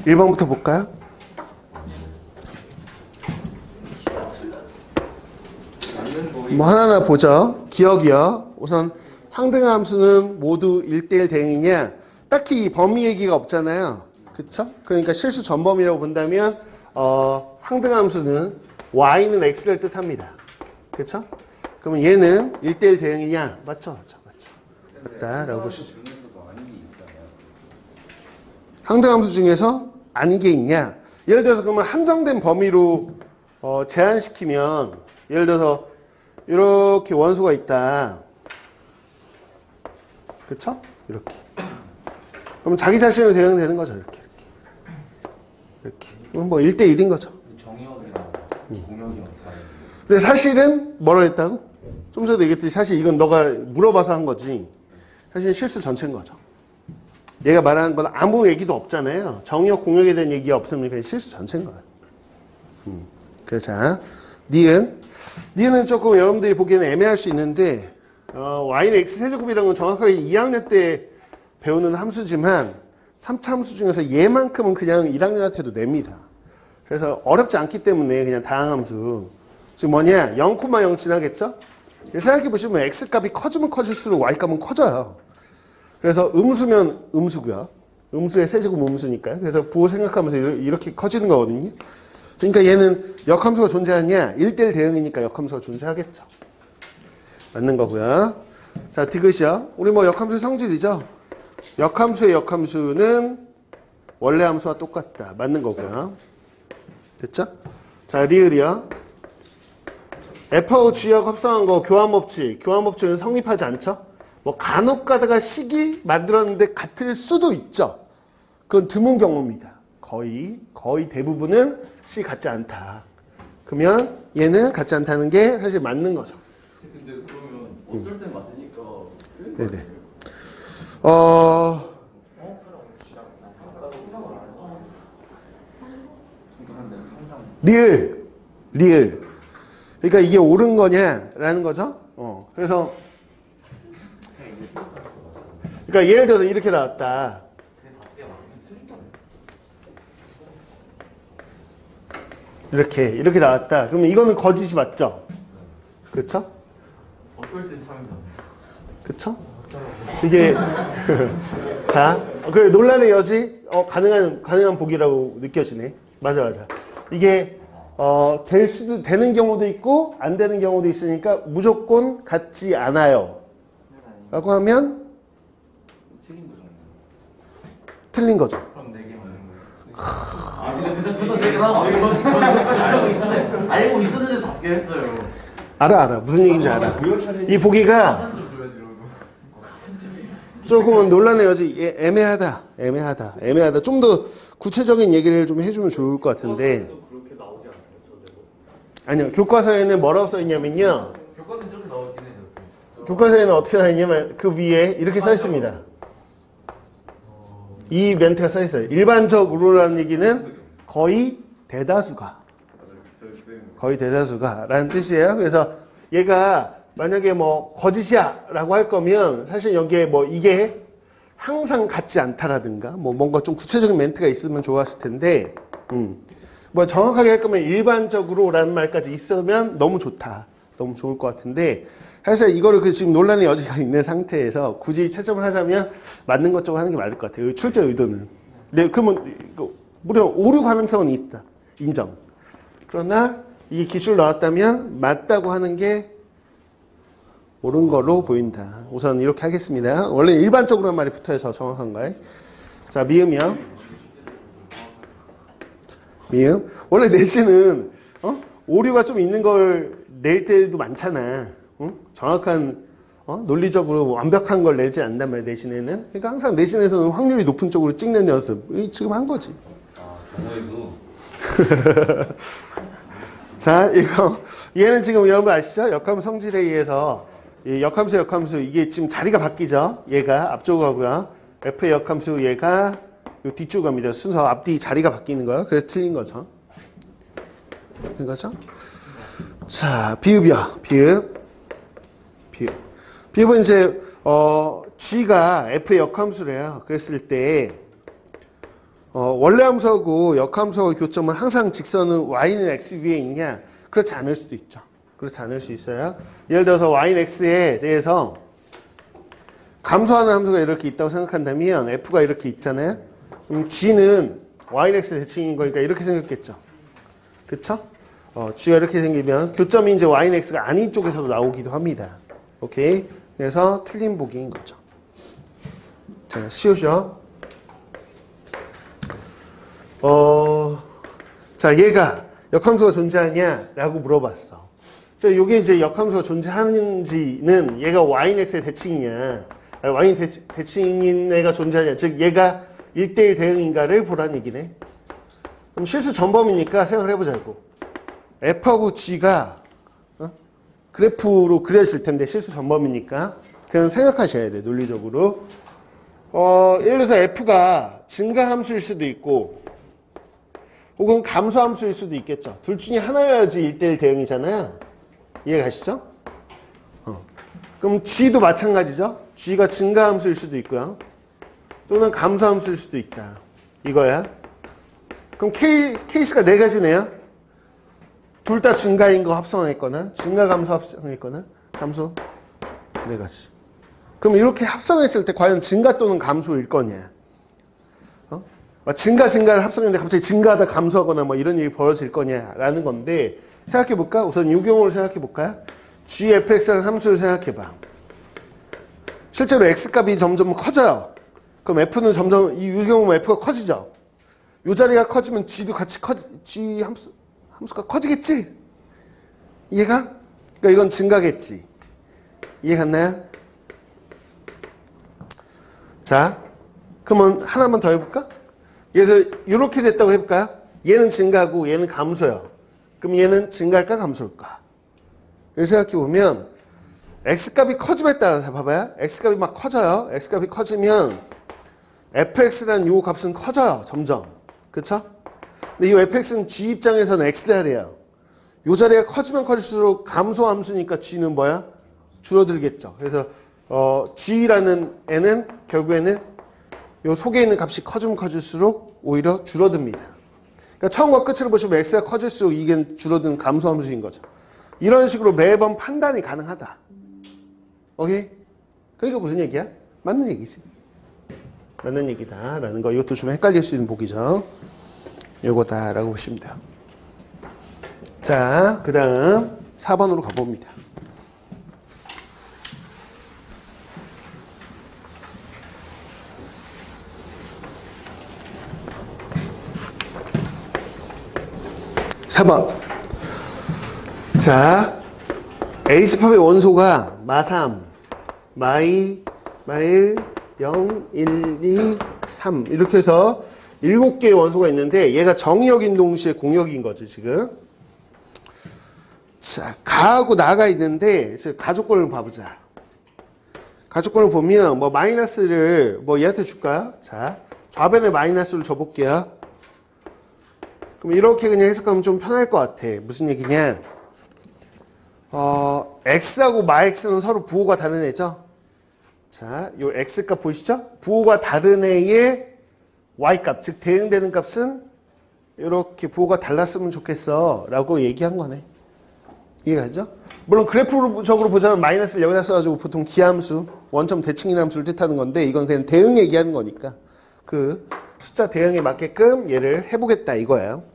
1번부터 볼까요? 뭐 하나하나 보죠. 기억이요. 우선 항등함수는 모두 1대1 대응이냐? 딱히 범위 얘기가 없잖아요. 그쵸? 그러니까 실수 전범위라고 본다면 항등함수는 y는 x를 뜻합니다. 그쵸? 그러면 얘는 1대1 대응이냐? 맞죠? 맞다라고 보시죠. 항등함수 중에서 아닌 게 있냐? 예를 들어서 그러면 한정된 범위로 제한시키면 예를 들어서 이렇게 원소가 있다. 그쵸? 이렇게. 그럼 자기 자신으로 대응되는 거죠. 이렇게. 그럼 뭐 1대1인 거죠. 근데 사실은 뭐라 했다고? 좀 전에 얘기했듯이 사실 이건 너가 물어봐서 한 거지. 사실 실수 전체인 거죠. 얘가 말하는 건 아무 얘기도 없잖아요. 정의역 공역에 대한 얘기가 없으면 그냥 실수 전체인 거예요. 그래서 자, 니은은 조금 여러분들이 보기에는 애매할 수 있는데 y는 x세제곱이라는 건 정확하게 2학년 때 배우는 함수지만 3차 함수 중에서 얘만큼은 그냥 1학년한테도 냅니다. 그래서 어렵지 않기 때문에 그냥 다항함수. 지금 뭐냐? 0,0 지나겠죠? 생각해보시면 x값이 커지면 커질수록 y값은 커져요. 그래서 음수면 음수고요. 음수의 세제곱 음수니까요. 그래서 부호 생각하면서 이렇게 커지는 거거든요. 그러니까 얘는 역함수가 존재하냐? 1대1 대응이니까 역함수가 존재하겠죠. 맞는 거고요. 자, 디귿이요. 우리 뭐 역함수의 성질이죠. 역함수의 역함수는 원래 함수와 똑같다. 맞는 거고요. 됐죠? 자, 리을이요. F하고 G하고 합성한 거 교환법칙은 성립하지 않죠? 뭐 간혹 가다가 식이 만들었는데 같을 수도 있죠. 그건 드문 경우입니다. 거의 대부분은 식 같지 않다. 그러면 얘는 같지 않다는 게 사실 맞는 거죠. 근데 그러면 어떨 땐 맞으니까 네네. 리을. 그러니까 이게 옳은 거냐라는 거죠. 그래서 그러니까 예를 들어서 이렇게 나왔다. 이렇게 나왔다. 그러면 이거는 거짓이 맞죠? 그쵸? 어떨 땐 참이다. 그쵸? 이게 자, 그 논란의 여지 가능한 보기라고 느껴지네. 맞아. 이게 되는 경우도 있고 안 되는 경우도 있으니까 무조건 같지 않아요. 라고 하면 틀린 거죠. 그럼 4개 맞는 거예요. 근데 저도 4개랑 알고 있었는데 5개 했어요. 알아. 무슨 얘기인지 알아. 이 보기가 조금은 논란의 여지 애매하다. 좀 더 구체적인 얘기를 좀 해주면 좋을 것 같은데. 그렇게 나오지 않아요? 아니요. 교과서에는 뭐라고 써있냐면요. 교과서는 저렇게 나오긴 해요. 교과서에는 어떻게 나있냐면 그 위에 이렇게 써있습니다. 이 멘트가 써있어요. 일반적으로라는 얘기는 거의 대다수가 라는 뜻이에요. 그래서 얘가 만약에 뭐 거짓이야 라고 할 거면 사실 여기에 뭐 이게 항상 같지 않다라든가 뭐 뭔가 좀 구체적인 멘트가 있으면 좋았을 텐데 뭐 정확하게 할 거면 일반적으로 라는 말까지 있으면 너무 좋다. 너무 좋을 것 같은데 사실 이거를 지금 논란의 여지가 있는 상태에서 굳이 채점을 하자면 맞는 것 쪽으로 하는 게 맞을 것 같아요. 출제 의도는. 네, 그러면 무려 오류 가능성은 있다. 인정. 그러나 이게 기출 나왔다면 맞다고 하는 게 옳은 걸로 보인다. 우선 이렇게 하겠습니다. 원래 일반적으로 한 말이 붙어서 정확한가요? 자, 미음이요. 미음. 원래 내신은 오류가 좀 있는 걸 낼 때도 많잖아. 정확한 논리적으로 완벽한 걸 내지 않단 말이야. 내신에는. 그러니까 항상 내신에서는 확률이 높은 쪽으로 찍는 연습. 지금 한 거지. 자, 얘는 지금 여러분 아시죠? 역함수 성질에 의해서 역함수 이게 지금 자리가 바뀌죠. 얘가 앞쪽으로 가고요. F의 역함수 얘가 요 뒤쪽으로 갑니다. 순서 앞뒤 자리가 바뀌는 거예요. 그래서 틀린 거죠. 된 거죠? 자, 비읍이요. 비읍은 이제 G가 F의 역함수래요. 그랬을 때 원래 함수하고 역함수하고 교점은 항상 직선은 y는 x 위에 있냐? 그렇지 않을 수도 있죠. 그렇지 않을 수 있어요. 예를 들어서 y는 x에 대해서 감소하는 함수가 이렇게 있다고 생각한다면 f가 이렇게 있잖아요. 그럼 g는 y는 x의 대칭인 거니까 이렇게 생겼겠죠. 그쵸? g가 이렇게 생기면 교점이 이제 y는 x가 아닌 쪽에서도 나오기도 합니다. 오케이? 그래서 틀린 보기인 거죠. 자, 쉬우죠? 자, 얘가 역함수가 존재하냐라고 물어봤어. 자, 요게 이제 역함수가 존재하는지는 얘가 y는 x의 대칭이냐, y는 대칭인 애가 존재하냐, 즉 얘가 1대1 대응인가를 보라는 얘기네. 그럼 실수 전범이니까 생각을 해보자고. f하고 g가 그래프로 그려질 텐데 실수 전범이니까 그냥 생각하셔야 돼, 논리적으로. 예를 들어서 f가 증가함수일 수도 있고 혹은 감소함수일 수도 있겠죠. 둘 중에 하나여야지 1대1 대응이잖아요. 이해 가시죠? 그럼 g도 마찬가지죠. g가 증가함수일 수도 있고요. 또는 감소함수일 수도 있다. 이거야. 그럼 케이스가 네 가지네요. 둘 다 증가인 거 합성했거나 증가 감소 합성했거나 감소 네 가지. 그럼 이렇게 합성했을 때 과연 증가 또는 감소일 거냐? 증가를 합성했는데 갑자기 증가하다 감소하거나 뭐 이런 일이 벌어질 거냐라는 건데 생각해 볼까? 우선 이 경우를 생각해 볼까요? gfx라는 함수를 생각해 봐. 실제로 x값이 점점 커져요. 그럼 f는 점점 이 경우는 f가 커지죠. 이 자리가 커지면 g도 같이 g 함수가 커지겠지? 이해가? 그러니까 이건 증가겠지. 이해 갔나요? 자, 그러면 하나만 더 해볼까? 그래서 이렇게 됐다고 해볼까요? 얘는 증가고 얘는 감소요. 그럼 얘는 증가할까 감소할까? 이렇게 생각해보면 x값이 커짐에 따라서 봐봐요. x값이 막 커져요. x값이 커지면 fx라는 요 값은 커져요. 점점. 그쵸? 근데 이 fx는 g 입장에서는 x자리예요. 요 자리가 커지면 커질수록 감소 함수니까 g는 뭐야? 줄어들겠죠. 그래서 g라는 애는 결국에는 요 속에 있는 값이 커지면 커질수록 오히려 줄어듭니다. 그러니까 처음과 끝으로 보시면 x가 커질수록 이게 줄어드는 감소 함수인 거죠. 이런 식으로 매번 판단이 가능하다. 오케이? 그러니까 무슨 얘기야? 맞는 얘기지. 맞는 얘기다라는 거. 이것도 좀 헷갈릴 수 있는 보기죠. 요거다라고 보시면 돼요. 자, 그 다음 4번으로 가봅니다. 자, A집합의 원소가 마3, 마2, 마1, 0, 1, 2, 3 이렇게 해서 7개의 원소가 있는데 얘가 정의역인 동시에 공역인 거지 지금. 자, 가하고 나가 있는데 가족권을 봐보자. 가족권을 보면 뭐 마이너스를 뭐 얘한테 줄까요? 자, 좌변에 마이너스를 줘볼게요. 그럼 이렇게 그냥 해석하면 좀 편할 것 같아. 무슨 얘기냐? x하고 마x는 서로 부호가 다른 애죠? 자, 요 x값 보이시죠? 부호가 다른 애의 y값, 즉 대응되는 값은 이렇게 부호가 달랐으면 좋겠어 라고 얘기한 거네. 이해가죠? 물론 그래프적으로 보자면 마이너스를 여기다 써가지고 보통 기함수, 원점 대칭인 함수를 뜻하는 건데 이건 그냥 대응 얘기하는 거니까 그 숫자 대응에 맞게끔 얘를 해보겠다 이거예요.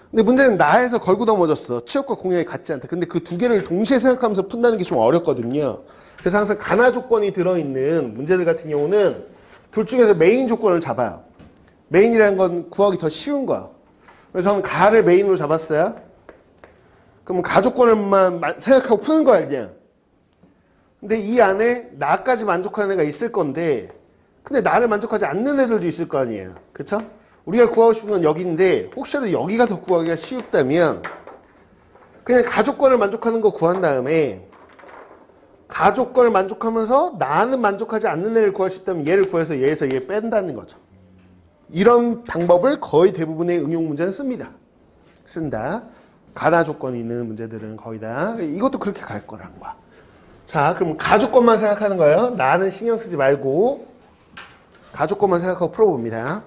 근데 문제는 나에서 걸고 넘어졌어. 취업과 공역이 같지 않다. 근데 그 두 개를 동시에 생각하면서 푼다는 게 좀 어렵거든요. 그래서 항상 가나 조건이 들어있는 문제들 같은 경우는 둘 중에서 메인 조건을 잡아요. 메인이라는 건 구하기 더 쉬운 거야. 그래서 저는 가를 메인으로 잡았어요. 그럼 가조건을만 생각하고 푸는 거야 그냥. 근데 이 안에 나까지 만족하는 애가 있을 건데 근데 나를 만족하지 않는 애들도 있을 거 아니에요. 그쵸? 우리가 구하고 싶은 건 여기인데 혹시라도 여기가 더 구하기가 쉽다면 그냥 가조건을 만족하는 거 구한 다음에 가조건을 만족하면서 나는 만족하지 않는 애를 구할 수 있다면 얘를 구해서 얘에서 얘 뺀다는 거죠. 이런 방법을 거의 대부분의 응용 문제는 씁니다. 쓴다. 가나 조건이 있는 문제들은 거의 다 이것도 그렇게 갈 거라는 거야. 자, 그럼 가조건만 생각하는 거예요. 나는 신경 쓰지 말고 가조건만 생각하고 풀어봅니다.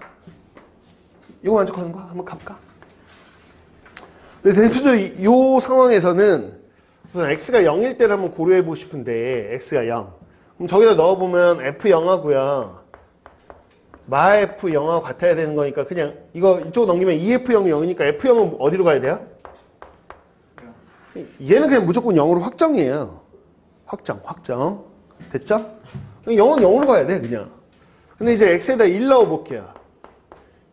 이거 만족하는 거 한번 가볼까? 근데 대표적으로 이 상황에서는 우선 x가 0일 때를 한번 고려해 보고 싶은데 x가 0. 그럼 저기다 넣어보면 f0하고요. 마 f0하고 같아야 되는 거니까 그냥 이거 이쪽 넘기면 2f0이 0이니까 f0은 어디로 가야 돼요? 얘는 그냥 무조건 0으로 확정이에요. 확정. 됐죠? 0은 0으로 가야 돼 그냥. 근데 이제 x에다 1 넣어볼게요.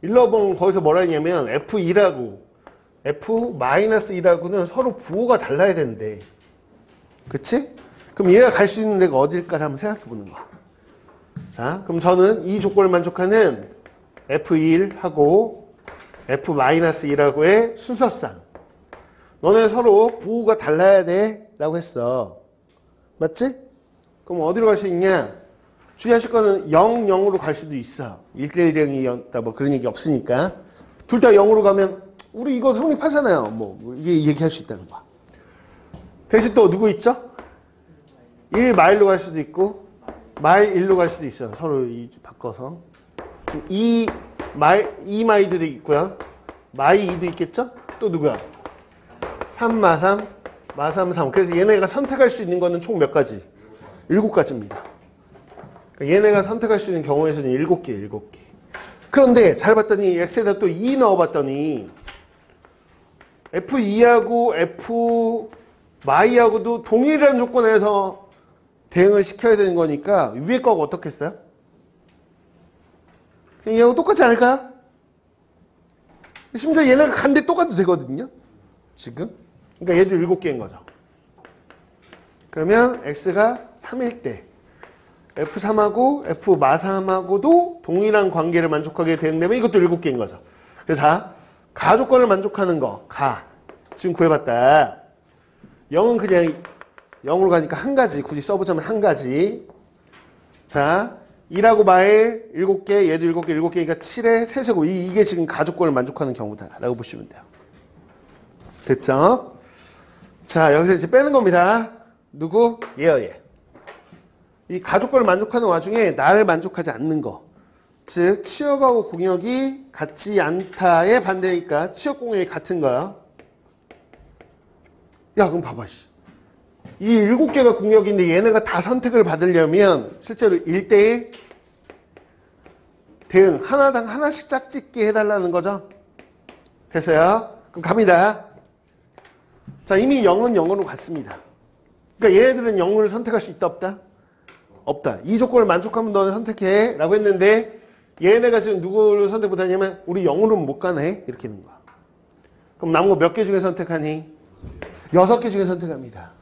1 넣어보면 거기서 뭐라 했냐면 f2하고 f-2하고는 서로 부호가 달라야 되는데 그치? 그럼 얘가 갈 수 있는 데가 어딜까를 한번 생각해 보는 거야. 자, 그럼 저는 이 조건을 만족하는 f1하고 f-2하고의 순서상 너네 서로 부호가 달라야 돼 라고 했어. 맞지? 그럼 어디로 갈 수 있냐? 주의하실 거는 0, 0으로 갈 수도 있어. 1대1 대응이었다 뭐 그런 얘기 없으니까. 둘 다 0으로 가면 우리 이거 성립하잖아요. 뭐 이게 얘기할 수 있다는 거야. 대신 또 누구 있죠? 1 마일로 갈 수도 있고 마일 1로 갈 수도 있어. 서로 바꿔서 2 마이도 있고요. 마이 2도 있겠죠? 또 누구야? 3 마 3. 그래서 얘네가 선택할 수 있는 거는 총 몇 가지? 7가지입니다. 그러니까 얘네가 선택할 수 있는 경우에서는 7개. 그런데 잘 봤더니 x에다 또 2 넣어봤더니 f2하고 f-마이하고도 동일한 조건에서 대응을 시켜야 되는 거니까 위에 거하고 어떻게 했어요? 얘하고 똑같지 않을까요? 심지어 얘네가 간데 똑같도 되거든요. 지금. 그러니까 얘도 7개인 거죠. 그러면 x가 3일 때 f3하고 f-3하고도 동일한 관계를 만족하게 대응되면 이것도 7개인 거죠. 그래서 자, 가 조건을 만족하는 거, 가. 지금 구해봤다. 0은 그냥 0으로 가니까 한 가지. 굳이 써보자면 한 가지. 자, 2라고 마일 7개, 얘도 7개니까 7에 3세고 이게 지금 가 조건을 만족하는 경우다. 라고 보시면 돼요. 됐죠? 자, 여기서 이제 빼는 겁니다. 누구? 얘요, 얘. 이 가족권을 만족하는 와중에 나를 만족하지 않는 거. 즉, 취업하고 공역이 같지 않다의 반대니까 취업 공역이 같은 거야. 야, 그럼 봐봐, 씨. 이 7개가 공역인데 얘네가 다 선택을 받으려면 실제로 1대1 대응 하나당 하나씩 짝짓기 해달라는 거죠. 됐어요? 그럼 갑니다. 자, 이미 0은 0으로 갔습니다. 그러니까 얘네들은 0을 선택할 수 있다 없다? 없다. 이 조건을 만족하면 너는 선택해 라고 했는데 얘네가 지금 누구를 선택 못하냐면 우리 0으로는 못 가네 이렇게 있는 거야. 그럼 남은 거 몇 개 중에 선택하니? 6개 중에 선택합니다.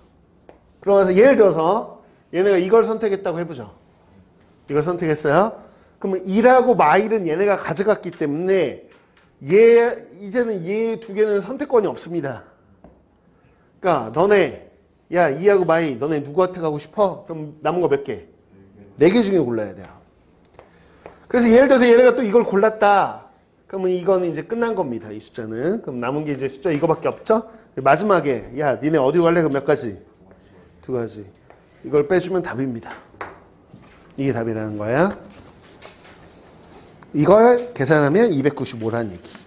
그러면서 예를 들어서 얘네가 이걸 선택했다고 해보죠. 이걸 선택했어요. 그러면 2라고 마일은 얘네가 가져갔기 때문에 이제는 얘 2개는 선택권이 없습니다. 그러니까 너네 야 2하고 마이 너네 누구한테 가고 싶어? 그럼 남은 거 몇 개? 4개 중에 골라야 돼요. 그래서 예를 들어서 얘네가 또 이걸 골랐다. 그러면 이거는 이제 끝난 겁니다. 이 숫자는. 그럼 남은 게 이제 숫자 이거밖에 없죠? 마지막에 야 니네 어디로 갈래? 그럼 몇 가지? 2가지. 이걸 빼주면 답입니다. 이게 답이라는 거야. 이걸 계산하면 295라는 얘기.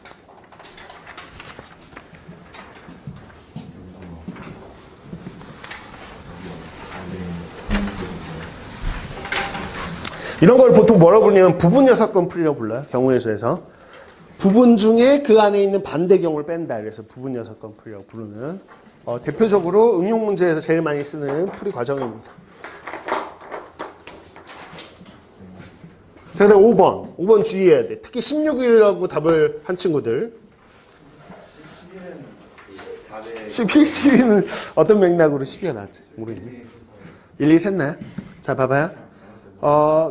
이런 걸 보통 뭐라고 부르냐면 부분 여사건 풀이라고 불러요. 경우에서에서. 부분 중에 그 안에 있는 반대 경우를 뺀다. 그래서 부분 여사건 풀이라고 부르는 대표적으로 응용 문제에서 제일 많이 쓰는 풀이 과정입니다. 자, 그다음 5번 주의해야 돼. 특히 16이라고 답을 한 친구들. 12는 어떤 맥락으로 12가 나왔지? 모르겠네. 일일이 샜나요? 자, 봐봐요.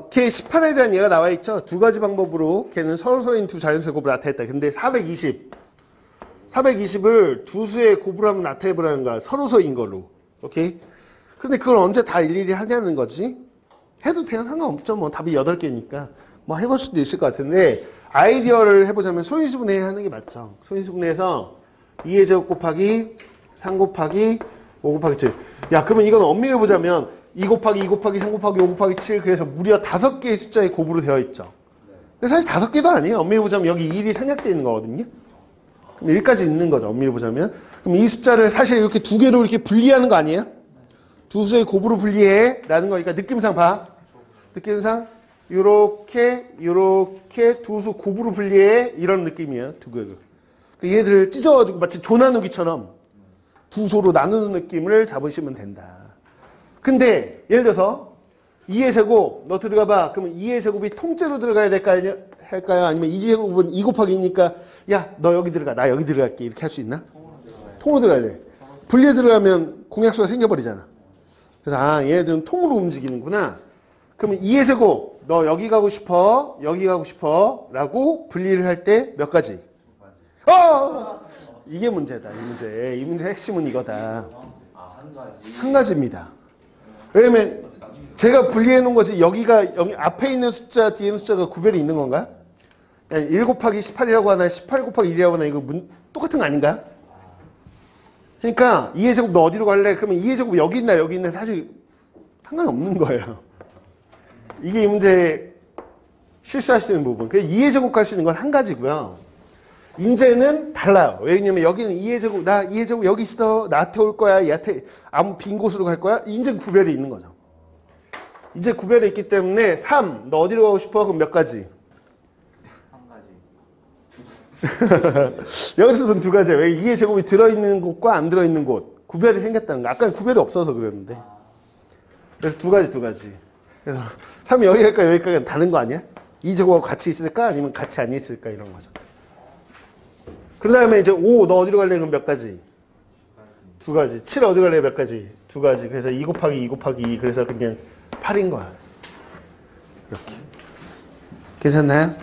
걔 18에 대한 얘가 나와 있죠? 2가지 방법으로 걔는 서로서인 두 자연수의 곱을 나타냈다. 근데 420을 두 수의 곱으로 하면 나타내보라는 거야. 서로서인 걸로. 오케이? 근데 그걸 언제 다 일일이 하냐는 거지? 해도 그냥 상관없죠. 뭐 답이 8개니까. 뭐 해볼 수도 있을 것 같은데 아이디어를 해보자면 소인수분해 하는 게 맞죠. 소인수분해에서 2의 제곱 곱하기 3 곱하기 5 곱하기 7. 야, 그러면 이건 엄밀히 보자면 2 곱하기 2 곱하기 3 곱하기 5 곱하기 7 그래서 무려 5개의 숫자의 곱으로 되어 있죠. 근데 사실 5개도 아니에요. 엄밀히 보자면 여기 1이 생략되어 있는 거거든요. 그럼 1까지 있는 거죠. 엄밀히 보자면. 그럼 이 숫자를 사실 이렇게 2개로 이렇게 분리하는 거 아니에요? 두 수의 곱으로 분리해 라는 거니까 느낌상 봐. 느낌상 요렇게 두 수 곱으로 분리해 이런 느낌이에요. 두 개를. 얘들을 찢어가지고 마치 조 나누기처럼 두 소로 나누는 느낌을 잡으시면 된다. 근데 예를 들어서 2의 제곱 너 들어가 봐. 그러면 2의 제곱이 통째로 들어가야 할까요? 아니면 2의 제곱은 2 곱하기 2니까 야 너 여기 들어가 나 여기 들어갈게 이렇게 할 수 있나? 통으로 들어가야 돼. 분리해 들어가면 공약수가 생겨버리잖아. 그래서 아 얘네들은 통으로 움직이는구나. 그러면 2의 제곱 너 여기 가고 싶어 여기 가고 싶어 라고 분리를 할 때 몇 가지? 이게 문제다. 이 문제의 핵심은 이거다. 한 가지입니다. 왜냐면 제가 분리해 놓은 거지 여기가 여기 앞에 있는 숫자 뒤에 있는 숫자가 구별이 있는 건가? 1 곱하기 18이라고 하나 18 곱하기 1이라고 하나 이거 똑같은 거 아닌가요? 그러니까 2의 제곱 너 어디로 갈래? 그러면 2의 제곱 여기 있나 사실 상관없는 거예요. 이게 이 문제의 실수할 수 있는 부분. 그래서 2의 제곱 갈 수 있는 건 한 가지고요. 인제는 달라요. 왜냐면 여기는 2의 제곱, 나 2의 제곱 여기 있어. 나한테 올 거야. 얘한테 아무 빈 곳으로 갈 거야. 인제 구별이 있는 거죠. 이제 구별이 있기 때문에 3, 너 어디로 가고 싶어? 그럼 몇 가지? 한 가지. 여기서는 2가지예요. 왜 2의 제곱이 들어있는 곳과 안 들어있는 곳. 구별이 생겼다는 거. 아까 구별이 없어서 그랬는데. 그래서 2가지. 그래서 3이 여기 갈까 여기 갈까 다른 거 아니야? 2 제곱하고 같이 있을까? 아니면 같이 안 있을까? 이런 거죠. 그 다음에 이제 5, 너 어디로 갈래? 그럼 몇 가지? 2가지. 7 어디 갈래? 몇 가지? 2가지. 그래서 2 곱하기 2 곱하기 2. 그래서 그냥 8인 거야. 이렇게. 괜찮나요?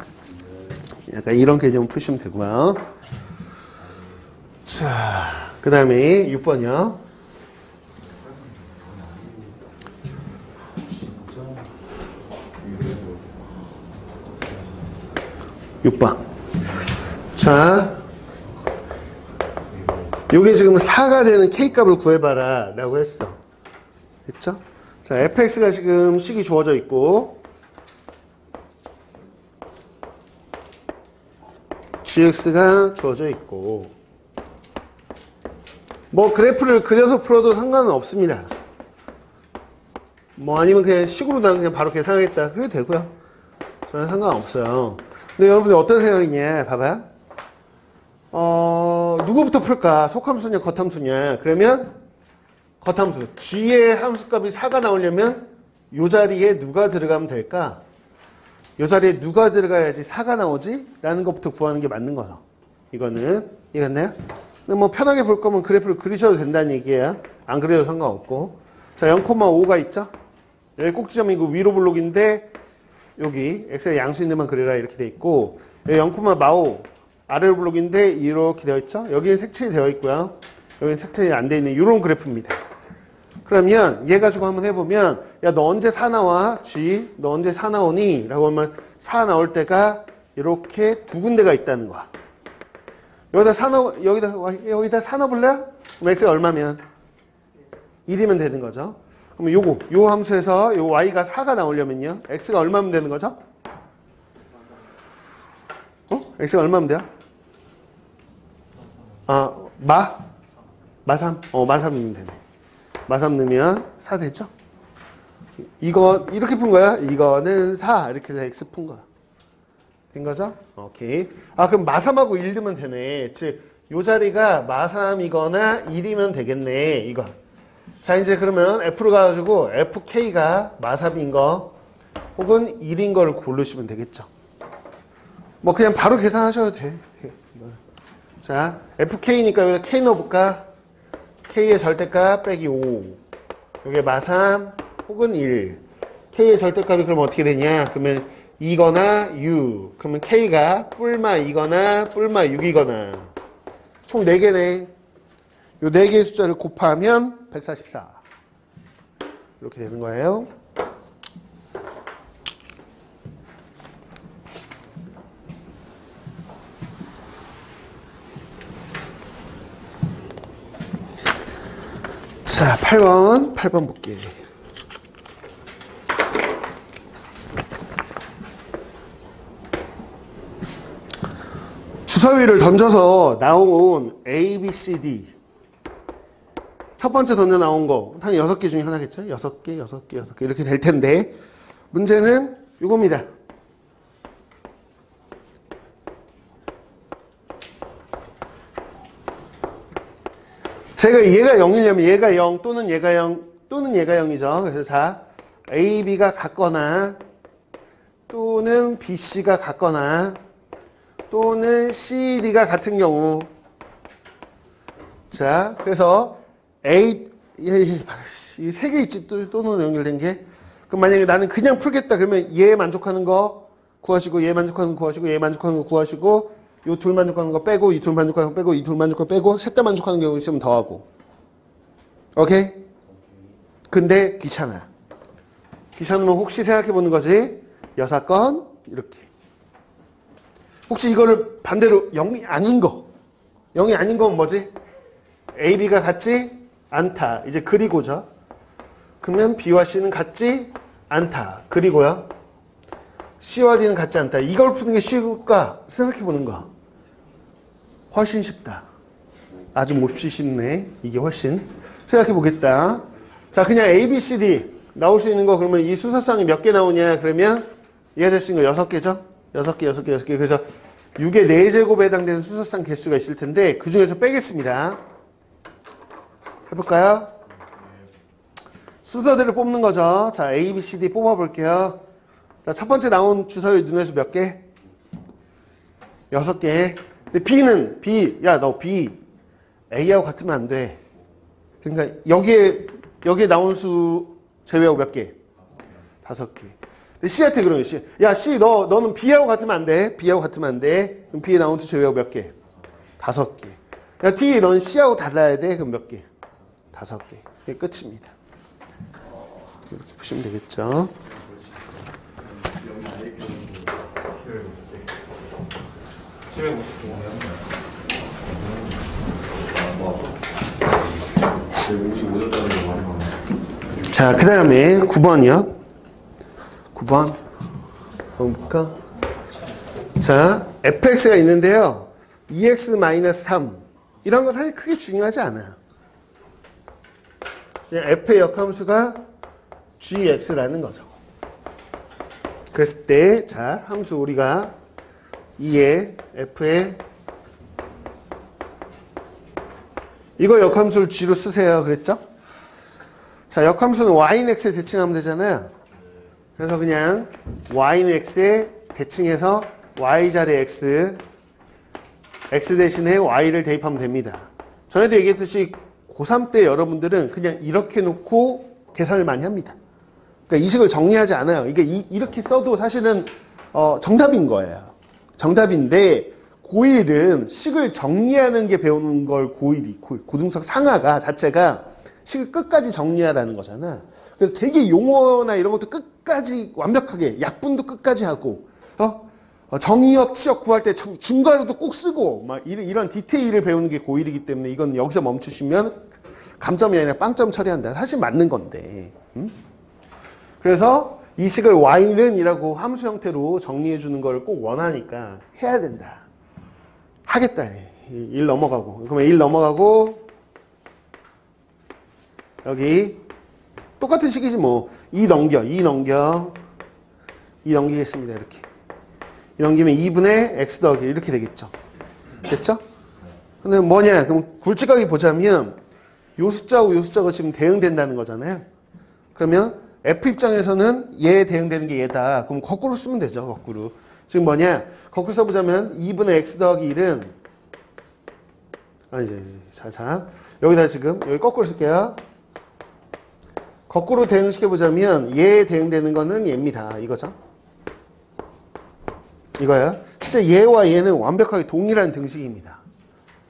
약간 이런 개념 푸시면 되고요. 자, 그 다음에 6번이요. 6번. 자, 요게 지금 4가 되는 K값을 구해봐라 라고 했어. 됐죠? 자, fx가 지금 식이 주어져 있고 gx가 주어져 있고 뭐 그래프를 그려서 풀어도 상관은 없습니다. 뭐 아니면 그냥 식으로 난 그냥 바로 계산하겠다 그래도 되고요. 저는 상관없어요. 근데 여러분들 어떤 생각이냐 봐봐. 누구부터 풀까? 속함수냐 겉함수냐. 그러면 겉함수 g의 함수값이 4가 나오려면 이 자리에 누가 들어가면 될까? 이 자리에 누가 들어가야지 4가 나오지? 라는 것부터 구하는 게 맞는 거죠. 이거는 이해갔나요? 근데 뭐 편하게 볼 거면 그래프를 그리셔도 된다는 얘기예요. 안 그려도 상관없고. 자, 0,5가 있죠? 여기 꼭지점이 그 위로 블록인데 여기 x의 양수 있는 데만 그리라 이렇게 돼 있고 여기 0,5 아래로 블록인데 이렇게 되어 있죠? 여기는 색칠이 되어 있고요. 여기는 색칠이 안 되어 있는 이런 그래프입니다. 그러면 얘 가지고 한번 해보면 야 너 언제 4 나와? G 너 언제 4 나오니? 라고 하면 4 나올 때가 이렇게 두 군데가 있다는 거야. 여기다 4 넣어볼래요? 그럼 x가 얼마면? 1이면 되는 거죠. 그럼 요 함수에서 요 y가 4가 나오려면요. x가 얼마면 되는 거죠? x가 얼마면 돼요? 마 3? 마 3이면 되네. 마 3 넣으면 4 되죠? 이거 이렇게 푼 거야? 이거는 4 이렇게 해서 x 푼 거야. 된 거죠? 오케이. 그럼 마 3하고 1 넣으면 되네. 즉, 요 자리가 마 3이거나 1이면 되겠네. 이거. 자, 이제 그러면 f로 가가지고 fk가 마 3인 거 혹은 1인 걸 고르시면 되겠죠. 뭐 그냥 바로 계산하셔도 돼. 자, fk니까 여기다 k 넣어볼까? k의 절대값 빼기 5. 여기에 마 3 혹은 1. k의 절대값이 그럼 어떻게 되냐? 그러면 2거나 6. 그러면 k가 뿔마 2거나 뿔마 6이거나. 총 4개네. 요 4개의 숫자를 곱하면 144. 이렇게 되는 거예요. 자, 8번 볼게. 주사위를 던져서 나온 A, B, C, D. 첫 번째 던져 나온 거, 한 6개 중에 하나겠죠? 6개, 6개, 6개. 이렇게 될 텐데, 문제는 이겁니다. 제가 얘가 0이려면 얘가 0 또는 얘가 0 또는 얘가 0이죠. 그래서 자, A, B가 같거나 또는 B, C가 같거나 또는 C, D가 같은 경우. 자, 그래서 A, 이 세 개 있지, 또는 연결된 게. 그럼 만약에 나는 그냥 풀겠다. 그러면 얘 만족하는 거 구하시고, 얘 만족하는 거 구하시고, 얘 만족하는 거 구하시고, 요 둘 만족하는 거 빼고, 이 둘 만족하는 거 빼고, 이 둘 만족하는 거 빼고, 셋 다 만족하는 경우 있으면 더하고. 오케이? 근데 귀찮아. 귀찮으면 혹시 생각해 보는 거지. 여사건 이렇게. 혹시 이거를 반대로 0이 아닌 거. 0이 아닌 건 뭐지? A, B가 같지 않다. 이제 그리고죠. 그러면 B와 C는 같지 않다. 그리고요. C와 D는 같지 않다. 이걸 푸는 게 쉬울까? 생각해 보는 거. 훨씬 쉽다. 아주 몹시 쉽네. 이게 훨씬. 생각해 보겠다. 자, 그냥 A, B, C, D 나올 수 있는 거 그러면 이 수서쌍이 몇 개 나오냐? 그러면 이해될 수 있는 거 6개죠? 6개, 6개, 6개. 그래서 6의 4제곱에 해당되는 수서쌍 개수가 있을 텐데 그 중에서 빼겠습니다. 해볼까요? 순서대로 뽑는 거죠. 자, A, B, C, D 뽑아볼게요. 자, 첫 번째 나온 주사위 눈에서 몇 개? 6개. 근데 B는, B, 야, 너 B, A하고 같으면 안 돼. 그러니까 여기에 나온 수 제외하고 몇 개? 5개. 근데 C한테 그러면 C, 야, C, 너는 B하고 같으면 안 돼. B하고 같으면 안 돼. 그럼 B에 나온 수 제외하고 몇 개? 5개. 야, D, 넌 C하고 달라야 돼. 그럼 몇 개? 5개. 이게 끝입니다. 이렇게 보시면 되겠죠. 자, 그 다음에 9번이요. 9번. 볼까? 자, fx가 있는데요. 2x-3. 이런 건 사실 크게 중요하지 않아요. 그냥 f의 역함수가 gx라는 거죠. 그랬을 때, 자, 함수 우리가 2의 f의 이거 역함수를 g로 쓰세요. 그랬죠? 자, 역함수는 y는 x에 대칭하면 되잖아요. 그래서 그냥 y는 x에 대칭해서 y자리 x, x 대신에 y를 대입하면 됩니다. 전에도 얘기했듯이 고3 때 여러분들은 그냥 이렇게 놓고 계산을 많이 합니다. 그러니까 이 식을 정리하지 않아요. 이게 이렇게 써도 사실은 정답인 거예요. 정답인데 고1은 식을 정리하는 게 배우는 걸 고등석 상하가 자체가 식을 끝까지 정리하라는 거잖아. 그래서 되게 용어나 이런 것도 끝까지 완벽하게 약분도 끝까지 하고 정의역, 치역 구할 때 중괄호도 꼭 쓰고 막 이런 디테일을 배우는 게 고1이기 때문에 이건 여기서 멈추시면 감점이 아니라 빵점 처리한다. 사실 맞는 건데. 그래서 이 식을 y는 이라고 함수 형태로 정리해 주는 걸 꼭 원하니까 해야 된다. 하겠다. 1 넘어가고. 그러면 1 넘어가고 여기 똑같은 식이지 뭐. 2 넘기겠습니다. 이렇게. 2 넘기면 2분의 x 더하기 이렇게 되겠죠. 됐죠? 근데 뭐냐? 그럼 굵직하게 보자면 요 숫자하고 요 숫자가 지금 대응된다는 거잖아요. 그러면 f 입장에서는 얘 대응되는 게 얘다. 그럼 거꾸로 쓰면 되죠. 거꾸로. 지금 뭐냐? 거꾸로 써보자면 2분의 x 더하기 1은 자 여기다 지금 여기 거꾸로 쓸게요. 거꾸로 대응시켜보자면 얘 대응되는 거는 얘입니다. 이거죠. 이거야. 진짜 얘와 얘는 완벽하게 동일한 등식입니다.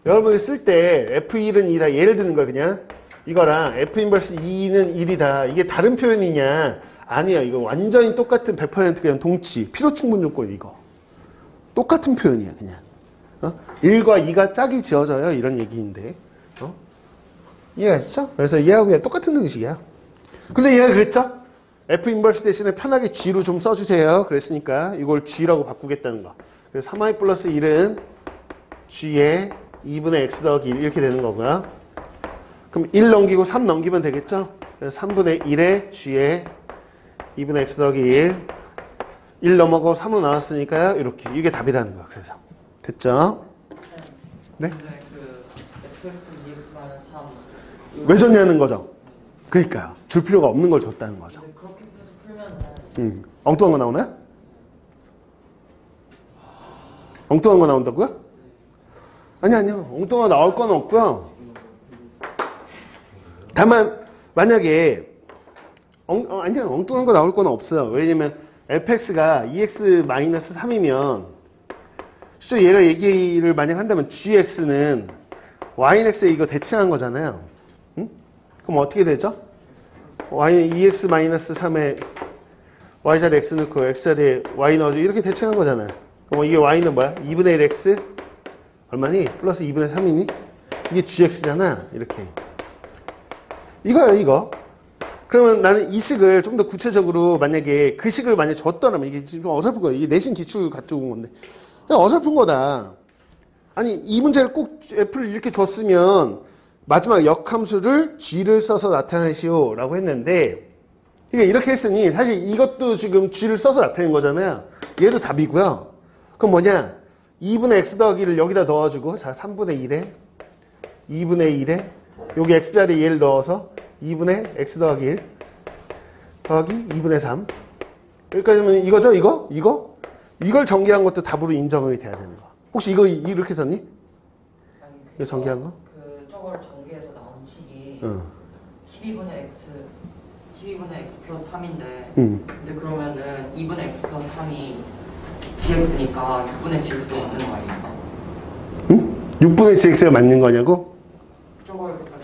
여러분이 쓸 때 F1은 2다. 예를 드는 거야 그냥. 이거랑 F 인버스 2는 1이다. 이게 다른 표현이냐? 아니야. 이거 완전히 똑같은 100% 그냥 동치. 필요충분 요건 이거. 똑같은 표현이야 그냥. 1과 2가 짝이 지어져요. 이런 얘기인데. 이해가시죠? 그래서 얘하고 그냥 똑같은 등식이야. 근데 얘가 그랬죠? F 인버스 대신에 편하게 G로 좀 써주세요. 그랬으니까 이걸 G라고 바꾸겠다는 거. 그래서 3i 플러스 1은 g에 2분의 x 더하기 1 이렇게 되는 거고요. 그럼 1 넘기고 3 넘기면 되겠죠? 그래서 3분의 1에 g에 2분의 x 더하기 1 넘어가고 3으로 나왔으니까요. 이렇게. 이게 답이라는 거야. 그래서. 됐죠? 네? 근데 그 fx-3 왜 줬냐는 거죠? 그러니까요. 줄 필요가 없는 걸 줬다는 거죠. 근데 그렇게 계속 풀면은 엉뚱한 거 나오나요? 엉뚱한 거 나온다고요? 아니요. 엉뚱한 거 나올 건 없고요. 다만 만약에 아니요. 엉뚱한 거 나올 건 없어요. 왜냐면 fx가 2x-3이면 실제 얘가 얘기를 만약 한다면 gx는 yx에 이거 대칭한 거잖아요. 응? 그럼 어떻게 되죠? y 2x-3에 y자리 x 넣고 x자리에 y 넣어줘. 이렇게 대칭한 거잖아요. 그럼 이게 y는 뭐야? 2분의 1x 얼마니? 플러스 2분의 3이니? 이게 gx잖아. 이렇게. 이거예요, 이거. 그러면 나는 이 식을 좀 더 구체적으로 만약에 그 식을 만약에 줬더라면 이게 지금 어설픈 거야. 이게 내신 기출 가지고 온 건데. 그냥 어설픈 거다. 아니, 이 문제를 꼭 F를 이렇게 줬으면 마지막 역함수를 G를 써서 나타내시오 라고 했는데 그러니까 이렇게 했으니 사실 이것도 지금 G를 써서 나타낸 거잖아요. 얘도 답이고요. 그럼 뭐냐? 2분의 X 더하기를 여기다 넣어주고 자 3분의 1에 2분의 1에 여기 X자리에 얘를 넣어서 2분의 X 더하기 1 더하기 2분의 3 여기까지면 이거죠? 이걸 전개한 것도 답으로 인정이 돼야 되는 거. 혹시 이거 이렇게 썼니? 아니 이거 전개한 거? 그 저걸 전개해서 나온 식이 응. 12분의 x 플러스 3인데 응. 근데 그러면은 2분의 x 플러스 3이 gx니까 6분의 gx가 맞는 거 아닙니까? 응? 6분의 gx가 맞는 거냐고? 저걸 그러니까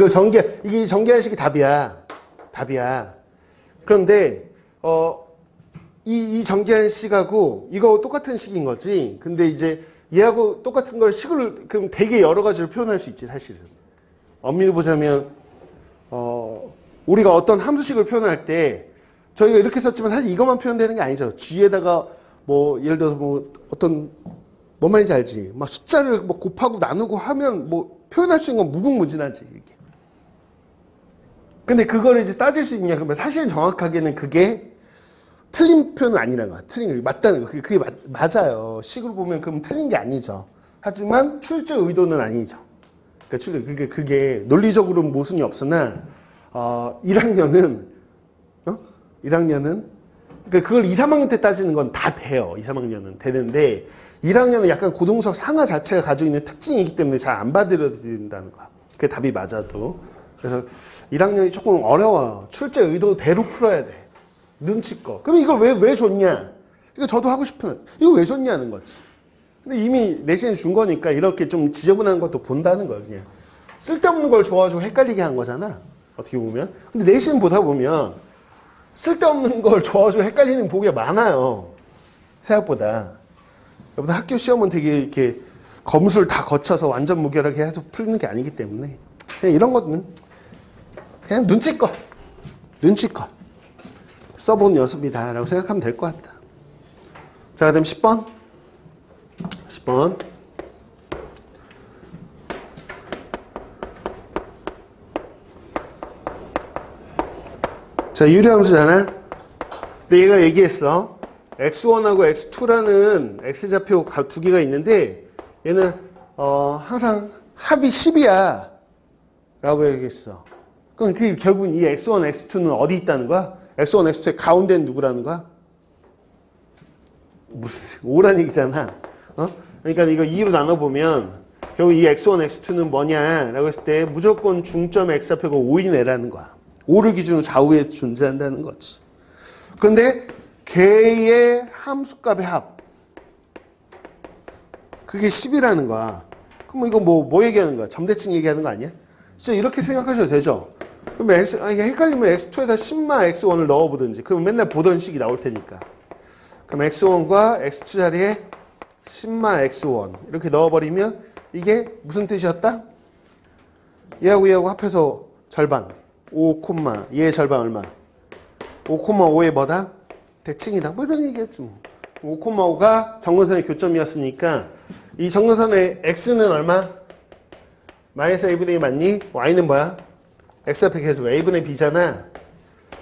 전개하면 이게 전개한 식이 답이야. 그런데 이 전개한 식하고 이거 똑같은 식인 거지. 근데 이제 얘하고 똑같은 걸 식을 그럼 되게 여러 가지로 표현할 수 있지 사실은. 엄밀히 보자면 우리가 어떤 함수식을 표현할 때 저희가 이렇게 썼지만 사실 이것만 표현되는 게 아니죠. G에다가 뭐 예를 들어서 뭐 어떤 뭔 말인지 알지? 막 숫자를 뭐 곱하고 나누고 하면 뭐 표현할 수 있는 건 무궁무진하지 이렇게. 근데 그거를 이제 따질 수 있냐? 그러면 사실 정확하게는 그게 틀린 표현은 아니라는 거야. 틀린 거 맞다는 거. 그게 맞아요. 식으로 보면 그럼 틀린 게 아니죠. 하지만 출제 의도는 아니죠. 그러니까 그게 논리적으로 모순이 없으나 1학년은 그러니까 그걸 2, 3학년 때 따지는 건 다 돼요. 2, 3학년은 되는데 1학년은 약간 고동석 상하 자체가 가지고 있는 특징이기 때문에 잘 안 받아들여진다는 거야. 그게 답이 맞아도. 그래서 1학년이 조금 어려워요. 출제 의도대로 풀어야 돼. 눈치껏. 그럼 이걸 왜 줬냐? 이거 저도 하고 싶은 이거 왜 줬냐는 거지. 근데 이미 내신에 준 거니까 이렇게 좀 지저분한 것도 본다는 거야. 그냥 쓸데없는 걸 줘가지고 헷갈리게 한 거잖아. 어떻게 보면. 근데 내신 보다 보면 쓸데없는 걸 줘가지고 헷갈리는 보기가 많아요. 생각보다. 여러분 학교 시험은 되게 이렇게 검술 다 거쳐서 완전 무결하게 해서 풀리는 게 아니기 때문에 그냥 이런 거는 그냥 눈치껏 써본 연습이다 라고 생각하면 될 것 같다. 자, 그다음 10번. 자, 유리함수잖아. 근데 얘가 얘기했어. x1하고 x2라는 x좌표 두 개가 있는데 얘는 항상 합이 10이야 라고 얘기했어. 그럼 그 결국은 이 x1, x2는 어디 있다는 거야? x1, x2의 가운데는 누구라는 거야? 무슨 5란 얘기잖아. 그러니까 이거 2로 나눠보면 결국 이 x1, x2는 뭐냐 라고 했을 때 무조건 중점 x좌표가 5이네라는 거야. 5를 기준으로 좌우에 존재한다는 거지. 그런데 걔의 함수값의 합 그게 10이라는 거야. 그럼 이거 뭐 얘기하는 거야? 점대칭 얘기하는 거 아니야? 진짜 이렇게 생각하셔도 되죠? 그러면 헷갈리면 x2에다 10마 x1을 넣어보든지 그럼 맨날 보던 식이 나올 테니까 그럼 x1과 x2 자리에 10마 x1 이렇게 넣어버리면 이게 무슨 뜻이었다? 얘하고 합해서 절반 5, 얘의 절반 얼마? 5,5의 뭐다? 대칭이다. 뭐 이런 얘기했지 뭐. 5,5가 정근선의 교점이었으니까 이 정근선의 x는 얼마? 마이너스 a분의 1 맞니? y는 뭐야? x 앞에 계속 a분의 b잖아.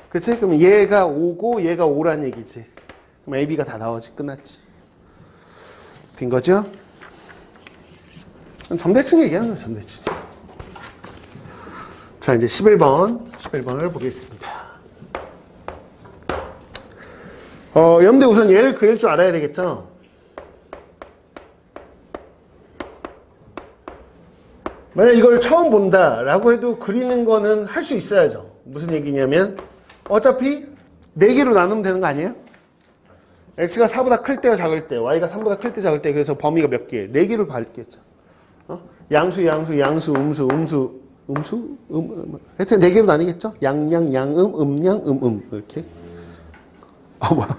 그치? 그럼 얘가 5고 얘가 5란 얘기지. 그럼 ab가 다 나오지. 끝났지. 된 거죠? 점대칭 얘기하는 거야, 점대칭. 자, 이제 11번을 보겠습니다. 여러분들 우선 얘를 그릴 줄 알아야 되겠죠? 만약 이걸 처음 본다라고 해도 그리는 거는 할 수 있어야죠. 무슨 얘기냐면 어차피 4개로 나누면 되는 거 아니에요? x가 4보다 클 때와 작을 때, y가 3보다 클 때 작을 때, 그래서 범위가 몇 개? 4개로 밝겠죠. 양수, 하여튼 4개로 나뉘겠죠? 양, 이렇게. 뭐야.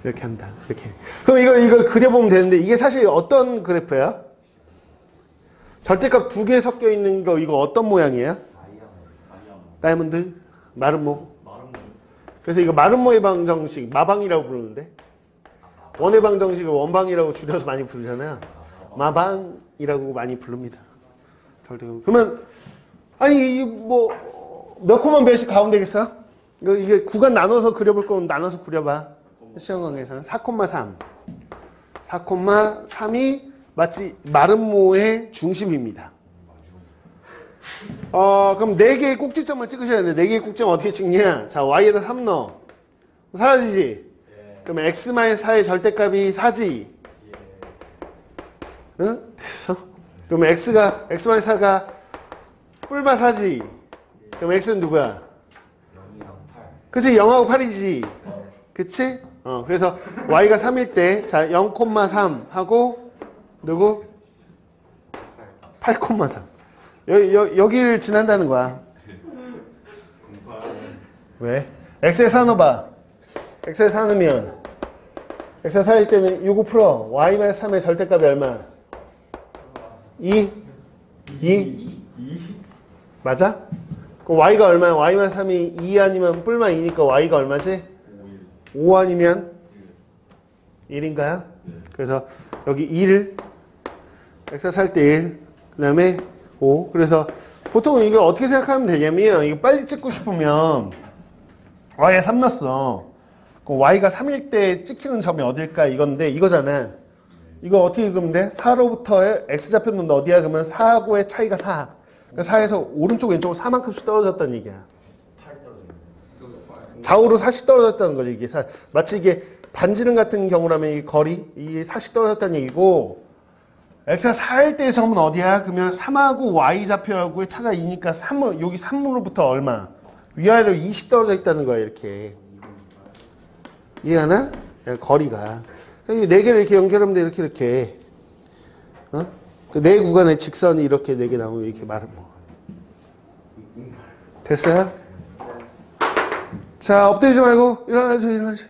이렇게 한다. 이렇게. 그럼 이걸 그려보면 되는데, 이게 사실 어떤 그래프야? 절대값 2개 섞여 있는 거, 이거 어떤 모양이에요? 다이아몬드? 마름모? 그래서 이거 마름모의 방정식, 마방이라고 부르는데, 원의 방정식을 원방이라고 줄여서 많이 부르잖아요. 마방이라고 많이 부릅니다. 그러면, 아니, 몇 코만 몇씩 가면 되겠어? 이게 구간 나눠서 그려볼 거면 나눠서 그려봐. 시험 관계에서는 4,3. 4,3이 마치 마름모의 중심입니다. 그럼 4개의 꼭지점을 찍으셔야 돼. 4개의 꼭지점 어떻게 찍냐? 자, y에다 3 넣어. 사라지지? 그럼 x-4의 절대값이 4지? 응? 됐어? 그럼 x-4가 뿔마 4지? 그럼 x는 누구야? 그치? 0하고 8이지? 그치? 그래서 y가 3일 때, 자, 0,3 하고, 누구? 8,3. 여기를 지난다는 거야. 왜? x에 4 넣어봐. x에 4 넣으면, x에 4일 때는 6 풀어. y-3의 절대값이 얼마? 2? 맞아? 그럼 y가 얼마야? y-3이 2 아니면 뿔마 2니까 y가 얼마지? 5 아니면 1인가요? 그래서 여기 1, x 살 때 1, 그 다음에 5. 그래서 보통 이거 어떻게 생각하면 되냐면, 이거 빨리 찍고 싶으면 y에 3 넣었어. 그럼 y가 3일 때 찍히는 점이 어딜까? 이건데, 이거잖아. 이거 어떻게 읽으면 돼? 4로부터 x좌표는 어디야? 그러면 4하고의 차이가 4. 그러니까 4에서 오른쪽 왼쪽으로 4만큼씩 떨어졌다는 얘기야. 좌우로 4씩 떨어졌다는 거지. 이게 마치 이게 반지름 같은 경우라면 이 거리, 이게 4씩 떨어졌다는 얘기고, x가 4일 때의 점은 어디야? 그러면 3하고 y 좌표하고의 차가 2니까 3, 여기 3으로부터 얼마? 위아래로 2씩 떨어져 있다는 거야, 이렇게. 이해하나? 거리가. 4개를 이렇게 연결하면 돼, 이렇게. 그 4구간의 직선이 이렇게 4개 나오고, 이렇게 말하면. 됐어요? 자, 엎드리지 말고, 일어나지.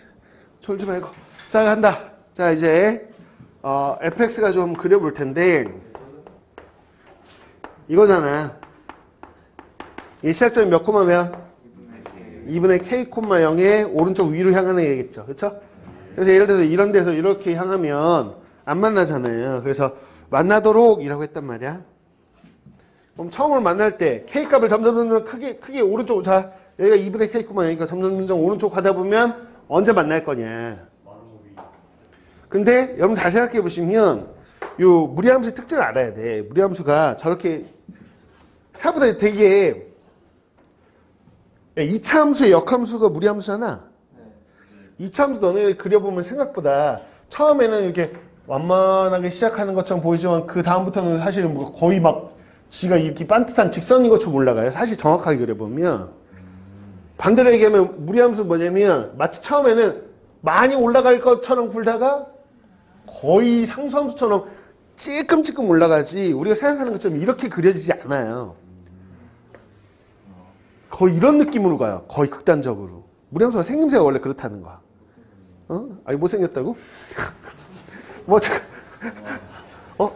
졸지 말고. 자, 간다. 자, 이제, fx가 좀 그려볼 텐데, 이거잖아. 이 시작점이 몇 몇? 2분의 k, 0의 오른쪽 위로 향하는 얘기겠죠. 그쵸? 그래서 예를 들어서 이런 데서 이렇게 향하면 안 만나잖아요. 그래서 만나도록 이라고 했단 말이야. 그럼 처음으로 만날 때 k 값을 점점 크게 오른쪽으로, 자, 여기가 2분의 k, 0이니까 점점 오른쪽 가다 보면 언제 만날 거냐. 근데 여러분 잘 생각해 보시면 요 무리함수의 특징을 알아야 돼. 무리함수가 저렇게 생각보다 되게, 2차 함수의 역함수가 무리함수잖아. 2차 함수 너네 그려보면 생각보다 처음에는 이렇게 완만하게 시작하는 것처럼 보이지만 그 다음부터는 사실은 뭐 거의 막 지가 이렇게 반듯한 직선인 것처럼 올라가요. 사실 정확하게 그려보면. 반대로 얘기하면 무리함수 뭐냐면 마치 처음에는 많이 올라갈 것처럼 굴다가 거의 상수함수처럼 찔끔찔끔 올라가지, 우리가 생각하는 것처럼 이렇게 그려지지 않아요. 거의 이런 느낌으로 가요. 거의 극단적으로. 무리함수가 생김새가 원래 그렇다는 거야. 아니, 못생겼다고?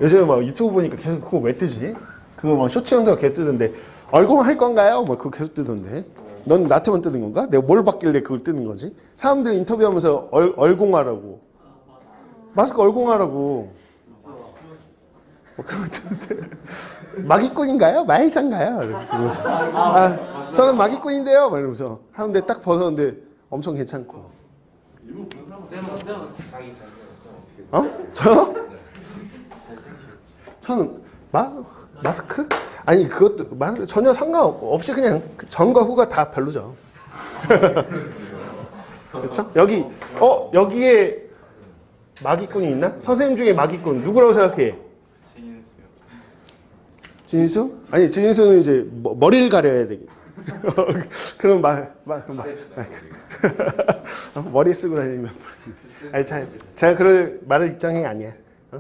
요즘에 막 유튜브 보니까 계속 그거 왜 뜨지? 그거 막 쇼츠 영상 계속 뜨던데, 얼공할 건가요? 뭐 그거 계속 뜨던데. 넌 나한테만 뜨는 건가? 내가 뭘 봤길래 그걸 뜨는 거지? 사람들이 인터뷰하면서 얼공하라고. 마스크 얼공하라고. 뭐 그런 거 듣는데 마기꾼인가요? 마이샤인가요? 이렇게 들으면서 아, 저는 마기꾼인데요. 막 이러면서 하는데 딱 벗었는데 엄청 괜찮고. 어? 저요? 저는 마스크? 아니 그것도 전혀 상관없이 그냥 전과 후가 다 별로죠. 그렇죠? 여기에 마기꾼이 있나? 선생님 중에 마기꾼 누구라고 생각해? 진인수? 아니 진인수는 이제 머리를 가려야 되겠. 그럼 머리 쓰고 다니면 아니 제가 그럴 말할 입장이 아니야. 어?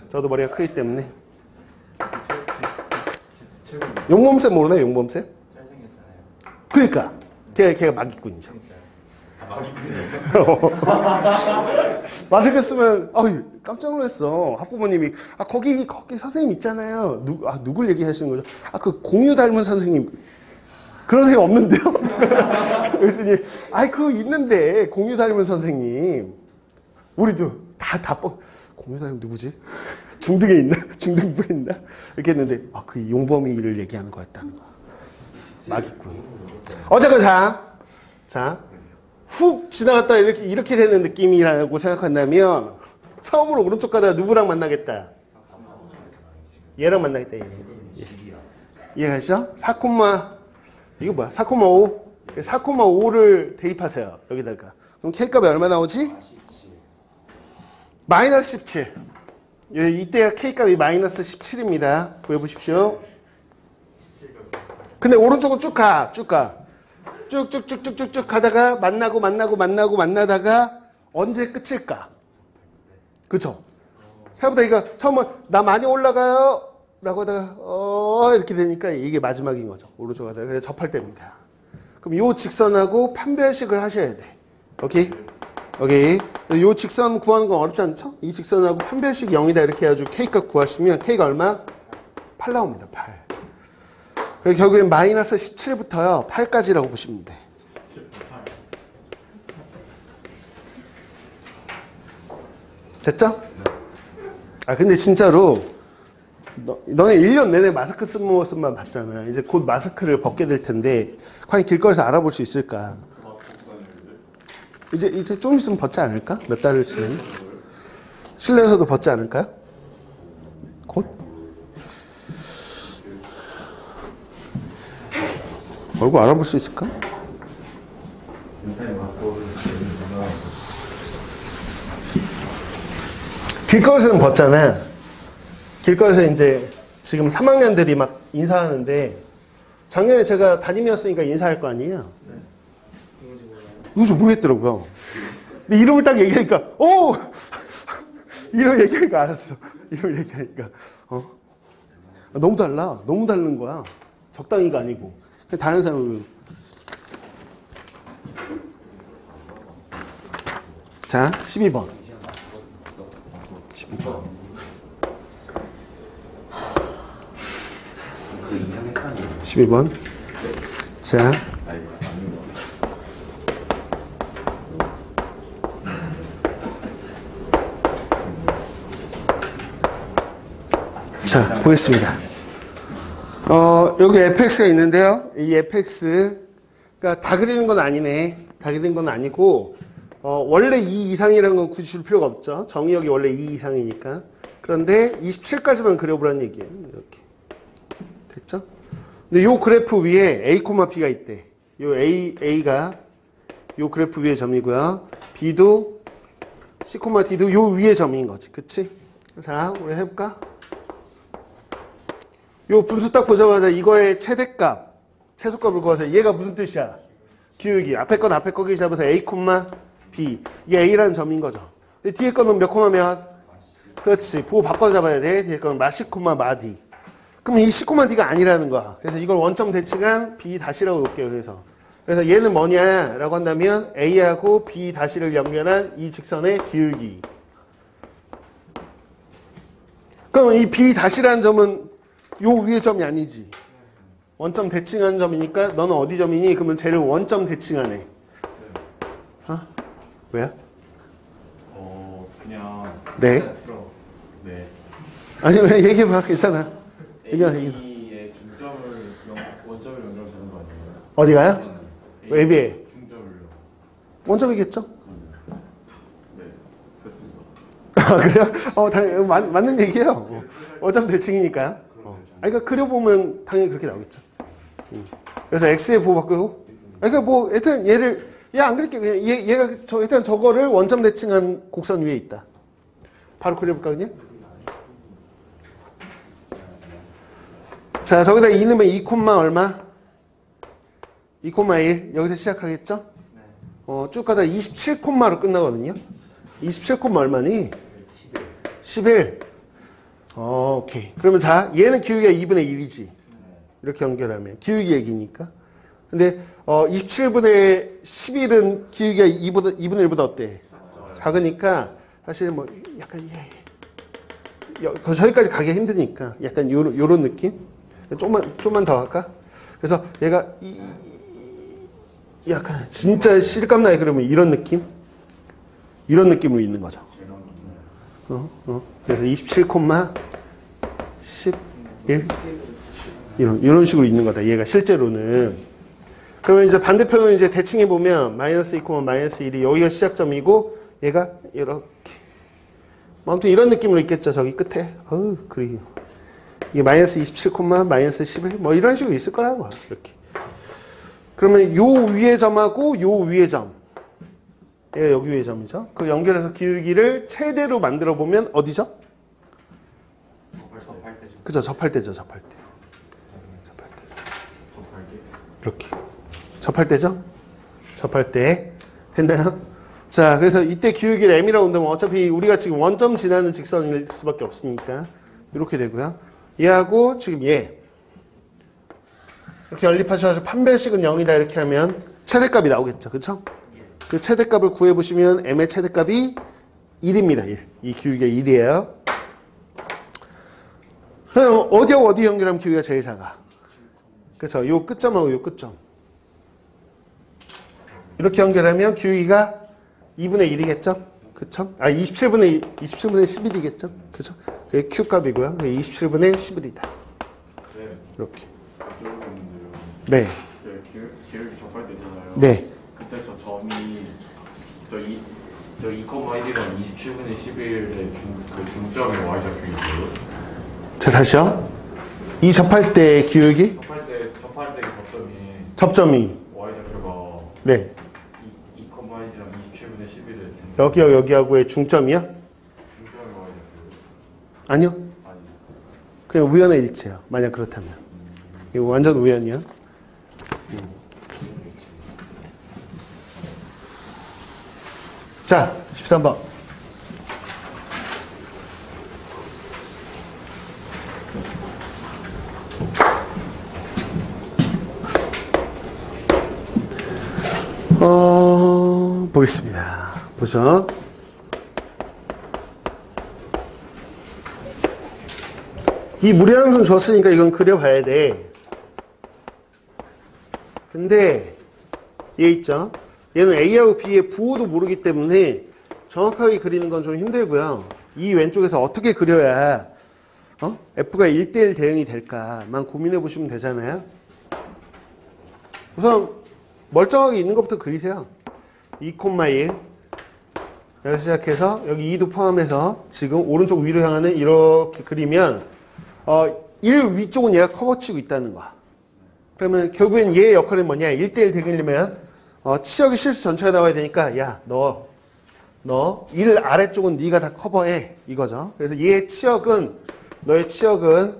저도 머리가 크기 때문에. 용범쌤 모르나요? 용범쌤? 그러니까 걔가 마기꾼이죠. 마스크 쓰면 깜짝 놀랐어. 학부모님이 거기 선생님 있잖아요. 누굴 얘기하시는 거죠? 그 공유 닮은 선생님. 그런 선생님 없는데요? 그랬더니 그거 있는데 공유 닮은 선생님. 우리도 다 공유 닮은 누구지? 중등에 있나? 중등부에 있나? 이렇게 했는데 그 용범이를 얘기하는 것 같다는 거. 마기꾼. 어쨌건 자. 훅 지나갔다 이렇게 되는 느낌이라고 생각한다면 처음으로 오른쪽 가다가 누구랑 만나겠다? 얘랑 만나겠다. 이해가시죠? 4, 이거 뭐야? 4,5? 4,5를 대입하세요. 여기다가. 그럼 K값이 얼마 나오지? 마이너스 17. 이때가 K값이 마이너스 17입니다. 구해보십시오. 근데 오른쪽으로 쭉 가. 쭉쭉쭉쭉쭉 가다가 만나다가 언제 끝일까? 그쵸? 생각보다 이거 처음에 나 많이 올라가요 라고 하다가 이렇게 되니까 이게 마지막인 거죠. 오른쪽 가다가. 그래서 접할 때입니다. 그럼 요 직선하고 판별식을 하셔야 돼. 오케이? 요 직선 구하는 건 어렵지 않죠? 이 직선하고 판별식 0이다 이렇게 해가지고 K값 구하시면 K가 얼마? 8 나옵니다. 8. 결국엔 마이너스 17부터요 8까지라고 보시면 돼. 됐죠? 근데 진짜로 너네 1년 내내 마스크 쓴 모습만 봤잖아. 이제 곧 마스크를 벗게 될 텐데 과연 길거리에서 알아볼 수 있을까? 이제 좀 있으면 벗지 않을까? 몇 달을 지내면? 실내에서도 벗지 않을까요? 곧? 얼굴 알아볼 수 있을까? 길거리에서는 벗잖아. 길거리에서 이제 지금 3학년들이 막 인사하는데 작년에 제가 담임이었으니까 인사할 거 아니에요? 누군지 모르겠더라고요. 근데 이름을 딱 얘기하니까 이름 얘기하니까 알았어. 이름 얘기하니까 너무 달라. 너무 다른 거야. 적당히가 아니고. 다른 사람은 자 12번 12번 자 보겠습니다. 여기 fx가 있는데요. 이 fx가 다 그리는 건 아니네. 다 그리는 건 아니고 원래 2 이상이라는 건 굳이 줄 필요가 없죠. 정의역이 원래 2 이상이니까. 그런데 27까지만 그려보라는 얘기예요. 이렇게. 됐죠? 근데 요 그래프 위에 a, b가 있대. 요 a가 요 그래프 위에 점이고요. b도 c, d도 요 위에 점인 거지. 그치? 자, 우리 해볼까? 요 분수 딱 보자마자 이거의 최대값, 최소값을 구하세요. 얘가 무슨 뜻이야? 기울기. 앞에 건 앞에 거기 잡아서 a, b. 이게 a라는 점인 거죠. 근데 뒤에 거는 몇 콤마 몇? 그렇지. 부호 바꿔 잡아야 돼. 뒤에 거는 마 c, 마 d. 그럼 이 c, d가 아니라는 거야. 그래서 이걸 원점 대칭한 b 다시라고 놓을게요. 그래서 얘는 뭐냐? 라고 한다면 a하고 b 다시를 연결한 이 직선의 기울기. 그럼 이 b 다시라는 점은 요 위의 점이 아니지. 원점 대칭하는 점이니까 너는 어디 점이니? 그러면 쟤를 원점 대칭하네. 왜요? 그냥 네. 들어. 네. 아니 왜 얘기해봐. 괜찮아. 얘기해. A의 중점을 원점을 연결되는 거 아니에요? 어디가요? 웹에 중점을요. 원점이겠죠? 네. 그렇습니다. 아 그래요? 맞는 얘기예요. 원점 대칭이니까요. 아니, 그러니까 그려보면 당연히 그렇게 나오겠죠. 그래서 x의 부호 바꾸고. 그러니까 뭐 일단 얘를 얘 안 그릴게. 그냥 얘가 일단 저거를 원점 대칭한 곡선 위에 있다. 바로 그려볼까 그냥? 자 저기다 2 넣으면 2, 얼마? 2,1 여기서 시작하겠죠? 쭉 가다 27콤마로 끝나거든요. 27콤마 얼마니? 11. 오케이. 그러면 자 얘는 기울기가 2분의 1이지. 이렇게 연결하면 기울기 얘기니까. 근데 27분의 11은 기울기가 2분의 1보다 어때? 작으니까 사실 뭐 약간 저기까지 가기 힘드니까 약간 요런 느낌? 좀만 더 할까? 그래서 얘가 약간 진짜 실감나게 그러면 이런 느낌? 이런 느낌으로 있는 거죠. 그래서 27,11 이런 식으로 있는 거다. 얘가 실제로는. 그러면 이제 반대편은 이제 대칭해 보면 마이너스 2, 마이너스 1이 여기가 시작점이고 얘가 이렇게. 아무튼 이런 느낌으로 있겠죠. 저기 끝에. 그리고 이게 마이너스 27, 마이너스 11 뭐 이런 식으로 있을 거라는 거야. 이렇게. 그러면 요 위의 점하고 요 위의 점. 얘가 여기 위의 점이죠. 그 연결해서 기울기를 최대로 만들어 보면 어디죠? 접할 때죠. 그죠. 접할 때죠. 이렇게. 접할 때죠? 접할 때. 됐나요? 자, 그래서 이때 기울기를 m이라고 한다면 어차피 우리가 지금 원점 지나는 직선일 수밖에 없으니까 이렇게 되고요. 얘하고 지금 얘. 이렇게 연립하셔서 판별식은 0이다 이렇게 하면 최대값이 나오겠죠. 그쵸? 그 최대값을 구해보시면 m의 최대값이 1입니다. 1. 이 기울기가 1이에요. 그럼 어디하고 어디 연결하면 기울기가 제일 작아? 그쵸? 요 끝점하고 요 끝점. 이렇게 연결하면 기울기가 2분의 1이겠죠? 그쵸? 27분의 11이겠죠? 그쵸? 그게 Q값이고요. 그게 27분의 11이다. 네. 이렇게. 여쭤보는데요. 네. 기울기 접할 때잖아요. 네. 그때 저 점이 저 2,1이랑 27분의 11의 중점의 y좌표이고요. 자, 다시요. 이 접할 때 기울기? 접할 때 접점이. y좌표가 네. 2,1이랑 27분의 11의 여기하고의 중점이요? 중점의 y좌표. 아니요. 아니. 그냥 우연의 일치예요. 만약 그렇다면. 이거 완전 우연이야. 자, 13번. 보겠습니다. 보죠. 이 무리함수 줬으니까 이건 그려봐야 돼. 근데 얘 있죠? 얘는 A하고 B의 부호도 모르기 때문에 정확하게 그리는 건 좀 힘들고요. 이 왼쪽에서 어떻게 그려야 F가 1대1 대응이 될까만 고민해 보시면 되잖아요. 우선 멀쩡하게 있는 것부터 그리세요. 2,1 여기서 시작해서 여기 2도 포함해서 지금 오른쪽 위로 향하는 이렇게 그리면 1 위쪽은 얘가 커버치고 있다는 거야. 그러면 결국엔 얘의 역할은 뭐냐? 1대1 되려면 치역의 실수 전체가 나와야 되니까 야, 너 1 아래쪽은 네가 다 커버해 이거죠. 그래서 얘의 치역은 너의 치역은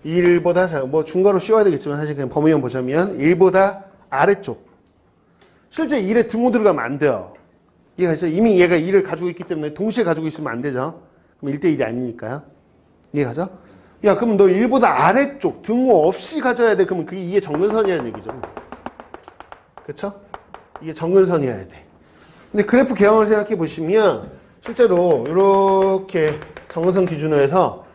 1보다 뭐 중괄호 씌워야 되겠지만 사실 그냥 범위만 보자면 1보다 아래쪽. 실제 1에 등호 들어가면 안 돼요. 이해가시죠? 이미 얘가 1을 가지고 있기 때문에 동시에 가지고 있으면 안 되죠. 그럼 1대1이 아니니까요. 이해가죠? 야, 그럼 너 1보다 아래쪽 등호 없이 가져야 돼. 그러면 그게 이게 정근선이라는 얘기죠. 그쵸? 이게 정근선이어야 돼. 근데 그래프 개형을 생각해 보시면 실제로 이렇게 정근선 기준으로 해서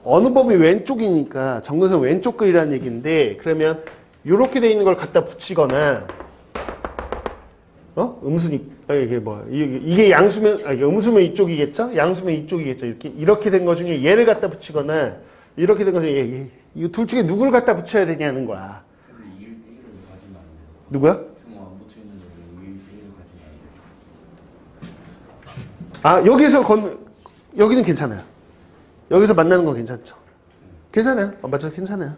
어느 범위 왼쪽이니까 정근선 왼쪽 그리라는 얘기인데 그러면 이렇게 돼 있는 걸 갖다 붙이거나 음수니, 이게 뭐, 이게 양수면, 이게 음수면 이쪽이겠죠? 양수면 이쪽이겠죠? 이렇게 된 거 중에 얘를 갖다 붙이거나, 이렇게 된 거 중에 이 둘 중에 누굴 갖다 붙여야 되냐는 거야. 근데 2를 가지면 안 돼요. 누구야? 지금 안 붙어 있는데 왜 1을 가지면 안 돼요? 여기는 괜찮아요. 여기서 만나는 건 괜찮죠? 괜찮아요. 맞죠? 괜찮아요.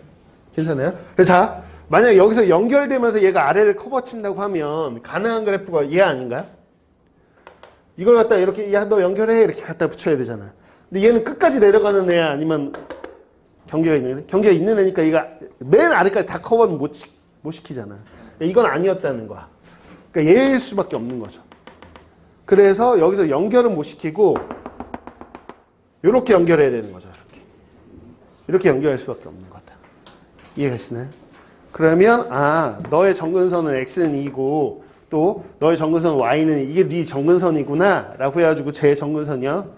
괜찮아요. 그래서 자, 만약에 여기서 연결되면서 얘가 아래를 커버친다고 하면 가능한 그래프가 얘 아닌가요? 이걸 갖다 이렇게, 야, 너 연결해. 이렇게 갖다 붙여야 되잖아. 근데 얘는 끝까지 내려가는 애야? 아니면 경계가 있는 애? 경계가 있는 애니까 얘가 맨 아래까지 다 커버는 못 시키잖아. 이건 아니었다는 거야. 그러니까 얘일 수밖에 없는 거죠. 그래서 여기서 연결은 못 시키고 이렇게 연결해야 되는 거죠. 이렇게 연결할 수밖에 없는 거다. 이해가시나요? 그러면 너의 정근선은 x는 2고 또 너의 정근선 y는 이게 네 정근선이구나 라고 해가지고 제 정근선이요.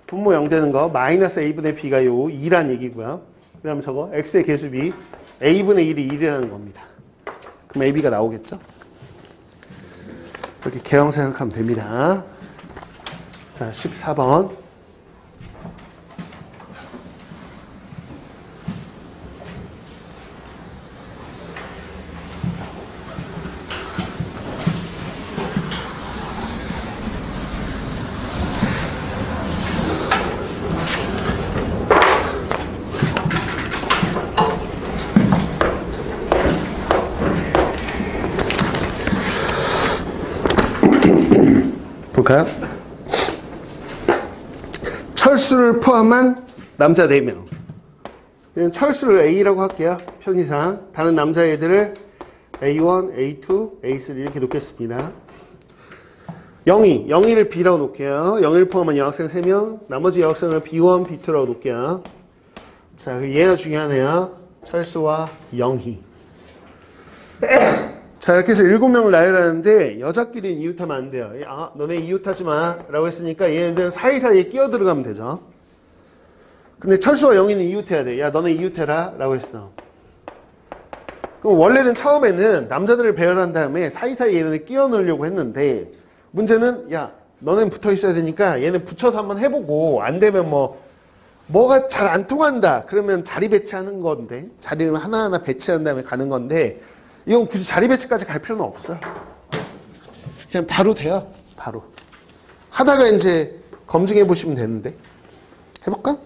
분모 0 되는 거 마이너스 a분의 b가 요 2란 얘기고요. 그 다음에 저거 x의 개수비 a분의 1이 1이라는 겁니다. 그럼 ab가 나오겠죠? 이렇게 개형 생각하면 됩니다. 자, 14번. 볼까요? 철수를 포함한 남자 4명. 철수를 A라고 할게요. 편의상. 다른 남자애들을 A1, A2, A3 이렇게 놓겠습니다. 영희를 B라고 놓을게요. 영희를 포함한 여학생 3명. 나머지 여학생을 B1, B2라고 놓을게요. 자, 얘가 중요하네요. 철수와 영희. 자, 이렇게 해서 7명을 나열하는데 여자끼리는 이웃하면 안 돼요. 너네 이웃하지 마 라고 했으니까 얘네들은 사이사이에 끼어 들어가면 되죠. 근데 철수와 영희는 이웃해야 돼. 야, 너네 이웃해라 라고 했어. 그럼 원래는 처음에는 남자들을 배열한 다음에 사이사이 얘네를 끼워 넣으려고 했는데 문제는 야, 너네는 붙어 있어야 되니까 얘네 붙여서 한번 해보고 안 되면 뭐가 잘 안 통한다 그러면 자리 배치하는 건데 자리를 하나하나 배치한 다음에 가는 건데 이건 굳이 자리 배치까지 갈 필요는 없어요. 그냥 바로 돼요. 바로. 하다가 이제 검증해 보시면 되는데. 해볼까?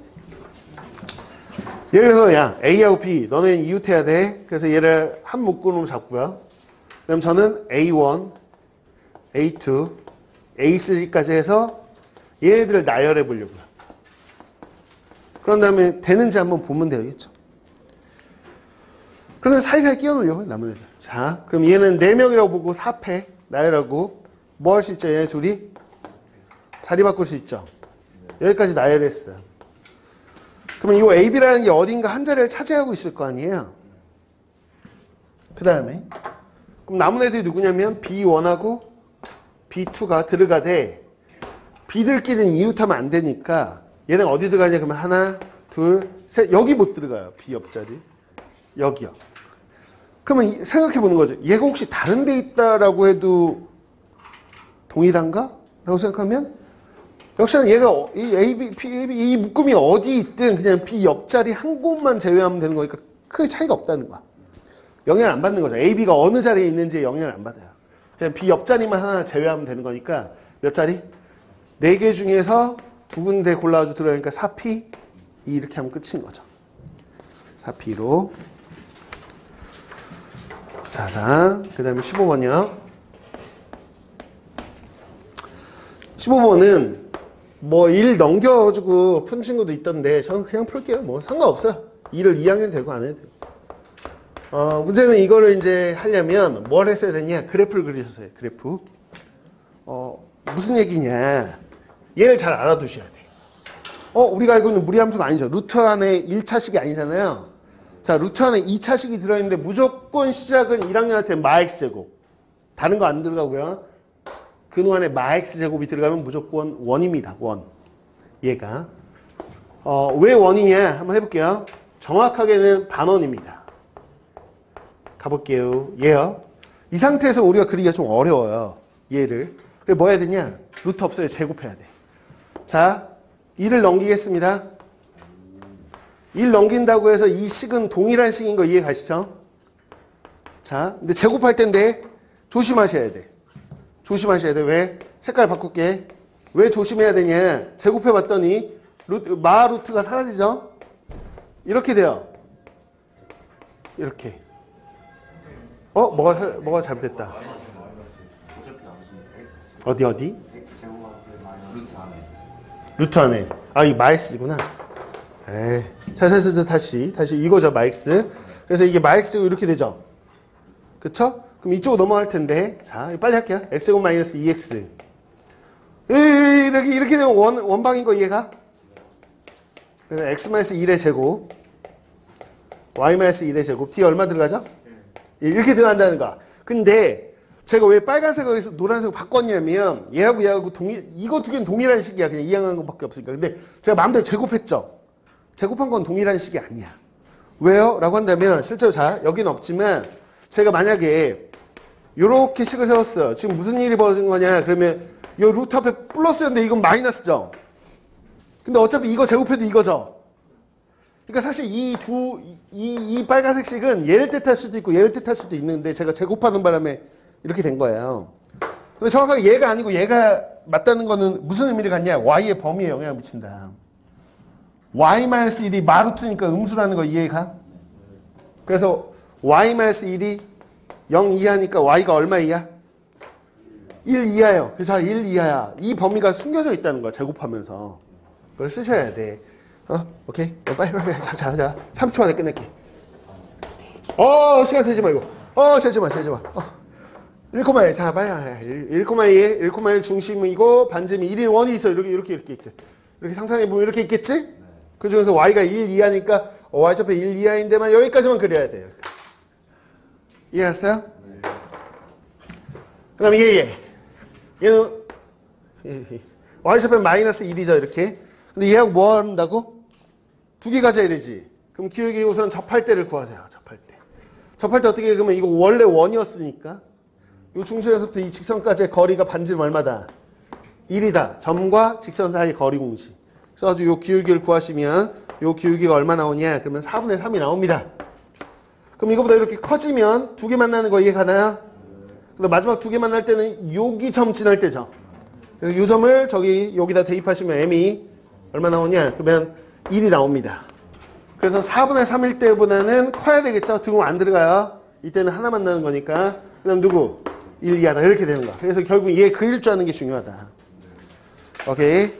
예를 들어서 야 A하고 B 너는 이웃해야 돼. 그래서 얘를 한 묶음으로 잡고요. 그럼 저는 A1, A2, A3까지 해서 얘네들을 나열해 보려고요. 그런 다음에 되는지 한번 보면 되겠죠. 그러면 사이사이 끼워 넣으려고요. 남은 애들. 자, 그럼 얘는 4명이라고 보고 4패 나열하고 뭐 할 수 있죠? 얘네 둘이 자리 바꿀 수 있죠. 여기까지 나열했어요. 그러면 이 AB라는 게 어딘가 한 자리를 차지하고 있을 거 아니에요. 그 다음에 그럼 남은 애들이 누구냐면 B1하고 B2가 들어가되 B들끼리는 이웃하면 안 되니까 얘는 어디 들어가냐 그러면 하나, 둘, 셋 여기 못 들어가요. B 옆자리. 여기요. 그러면 생각해 보는 거죠. 얘가 혹시 다른 데 있다라고 해도 동일한가? 라고 생각하면 역시나 얘가 이 AB, 이 묶음이 어디 있든 그냥 B 옆자리 한 곳만 제외하면 되는 거니까 크게 차이가 없다는 거야. 영향을 안 받는 거죠. AB가 어느 자리에 있는지 영향을 안 받아요. 그냥 B 옆자리만 하나 제외하면 되는 거니까 몇 자리? 4개 중에서 2군데 골라가지고 들어가니까 4P 이렇게 하면 끝인 거죠. 4P로 자, 그 다음에 15번이요. 15번은 뭐 1 넘겨가지고 푼 친구도 있던데 저는 그냥 풀게요. 뭐 상관없어요. 2를 2학년 되고 안 해도 돼요. 문제는 이거를 이제 하려면 뭘 했어야 되냐? 그래프를 그리셨어요. 그래프. 무슨 얘기냐? 얘를 잘 알아두셔야 돼. 우리가 알고 있는 무리함수가 아니죠. 루트 안에 1차식이 아니잖아요. 자, 루트 안에 2차식이 들어있는데 무조건 시작은 1학년한테 마 x제곱. 다른 거 안 들어가고요. 근호 안에 마 x제곱이 들어가면 무조건 원입니다. 원. 얘가. 왜 원이냐? 한번 해볼게요. 정확하게는 반원입니다. 가볼게요. 얘요. 이 상태에서 우리가 그리기가 좀 어려워요. 얘를. 그래 뭐 해야 되냐? 루트 없어요. 제곱해야 돼. 자, 1을 넘기겠습니다. 1 넘긴다고 해서 이 식은 동일한 식인 거 이해 가시죠? 자, 근데 제곱할 텐데 조심하셔야 돼. 조심하셔야 돼. 왜? 색깔 바꿀게. 왜 조심해야 되냐? 제곱해 봤더니 마 루트가 사라지죠? 이렇게 돼요. 이렇게. 뭐가 잘못됐다. 어디? 루트 안에. 아, 이 마엑스구나. 에이. 자, 다시 이거죠, 마엑스. 그래서 이게 마엑스고 이렇게 되죠. 그쵸? 그럼 이쪽으로 넘어갈 텐데. 자, 빨리 할게요. x제곱 마이너스 2x. 이렇게 되면 원방인 거 이해가? 그래서 x 마이너스 1의 제곱. y 마이너스 1의 제곱. 뒤에 얼마 들어가죠? 이렇게 들어간다는 거야. 근데 제가 왜 빨간색에서 노란색으로 바꿨냐면 얘하고 이거 두 개는 동일한 식이야. 그냥 이항한 것밖에 없으니까. 근데 제가 마음대로 제곱했죠. 제곱한 건 동일한 식이 아니야. 왜요? 라고 한다면 실제로 자 여기는 없지만 제가 만약에 요렇게 식을 세웠어요. 지금 무슨 일이 벌어진 거냐? 그러면 요 루트 앞에 플러스였는데 이건 마이너스죠. 근데 어차피 이거 제곱해도 이거죠. 그러니까 사실 이 빨간색 식은 얘를 뜻할 수도 있고 얘를 뜻할 수도 있는데 제가 제곱하는 바람에 이렇게 된 거예요. 근데 정확하게 얘가 아니고 얘가 맞다는 거는 무슨 의미를 갖냐? y의 범위에 영향을 미친다. y-1이 마루트니까 음수라는 거 이해가? 그래서 y-1이 0 이하니까 y가 얼마 이하? 1 이하예요. 그래서 1 이하야. 이 범위가 숨겨져 있다는 거야. 제곱하면서. 그걸 쓰셔야 돼. 오케이. 빨리. 자. 30초 안에 끝낼게. 시간 세지 말고. 세지 마. 1,1. 자, 빨리. 1,1 중심이고 반지름이 1인 원이 있어. 이렇게 있지. 이렇게 상상해보면 이렇게 있겠지? 그 중에서 y가 1 이하니까 y좌표 1 이하인데만 여기까지만 그려야 돼요. 이해했어요? 그 다음에 얘는 y좌표 마이너스 1이죠. 이렇게. 근데 얘하고 뭐 한다고? 두 개 가져야 되지. 그럼 기억이 우선 접할 때를 구하세요. 접할 때 어떻게 해? 그러면 이거 원래 원이었으니까 이 중심에서부터 이 직선까지의 거리가 반지름 얼마다? 1이다. 점과 직선 사이 거리 공식. 그래서 요 기울기를 구하시면 요 기울기가 얼마 나오냐? 그러면 4분의 3이 나옵니다. 그럼 이거보다 이렇게 커지면 두 개 만나는 거 이해가나요? 근데 마지막 두 개 만날 때는 여기 점 지날 때죠. 그래서 요 점을 여기다 대입하시면 m이 얼마 나오냐? 그러면 1이 나옵니다. 그래서 4분의 3일 때보다는 커야 되겠죠? 등호 안 들어가요. 이때는 하나 만나는 거니까. 그 다음 누구? 1 이하다. 이렇게 되는 거야. 그래서 결국 얘 그릴 줄 아는 게 중요하다. 오케이.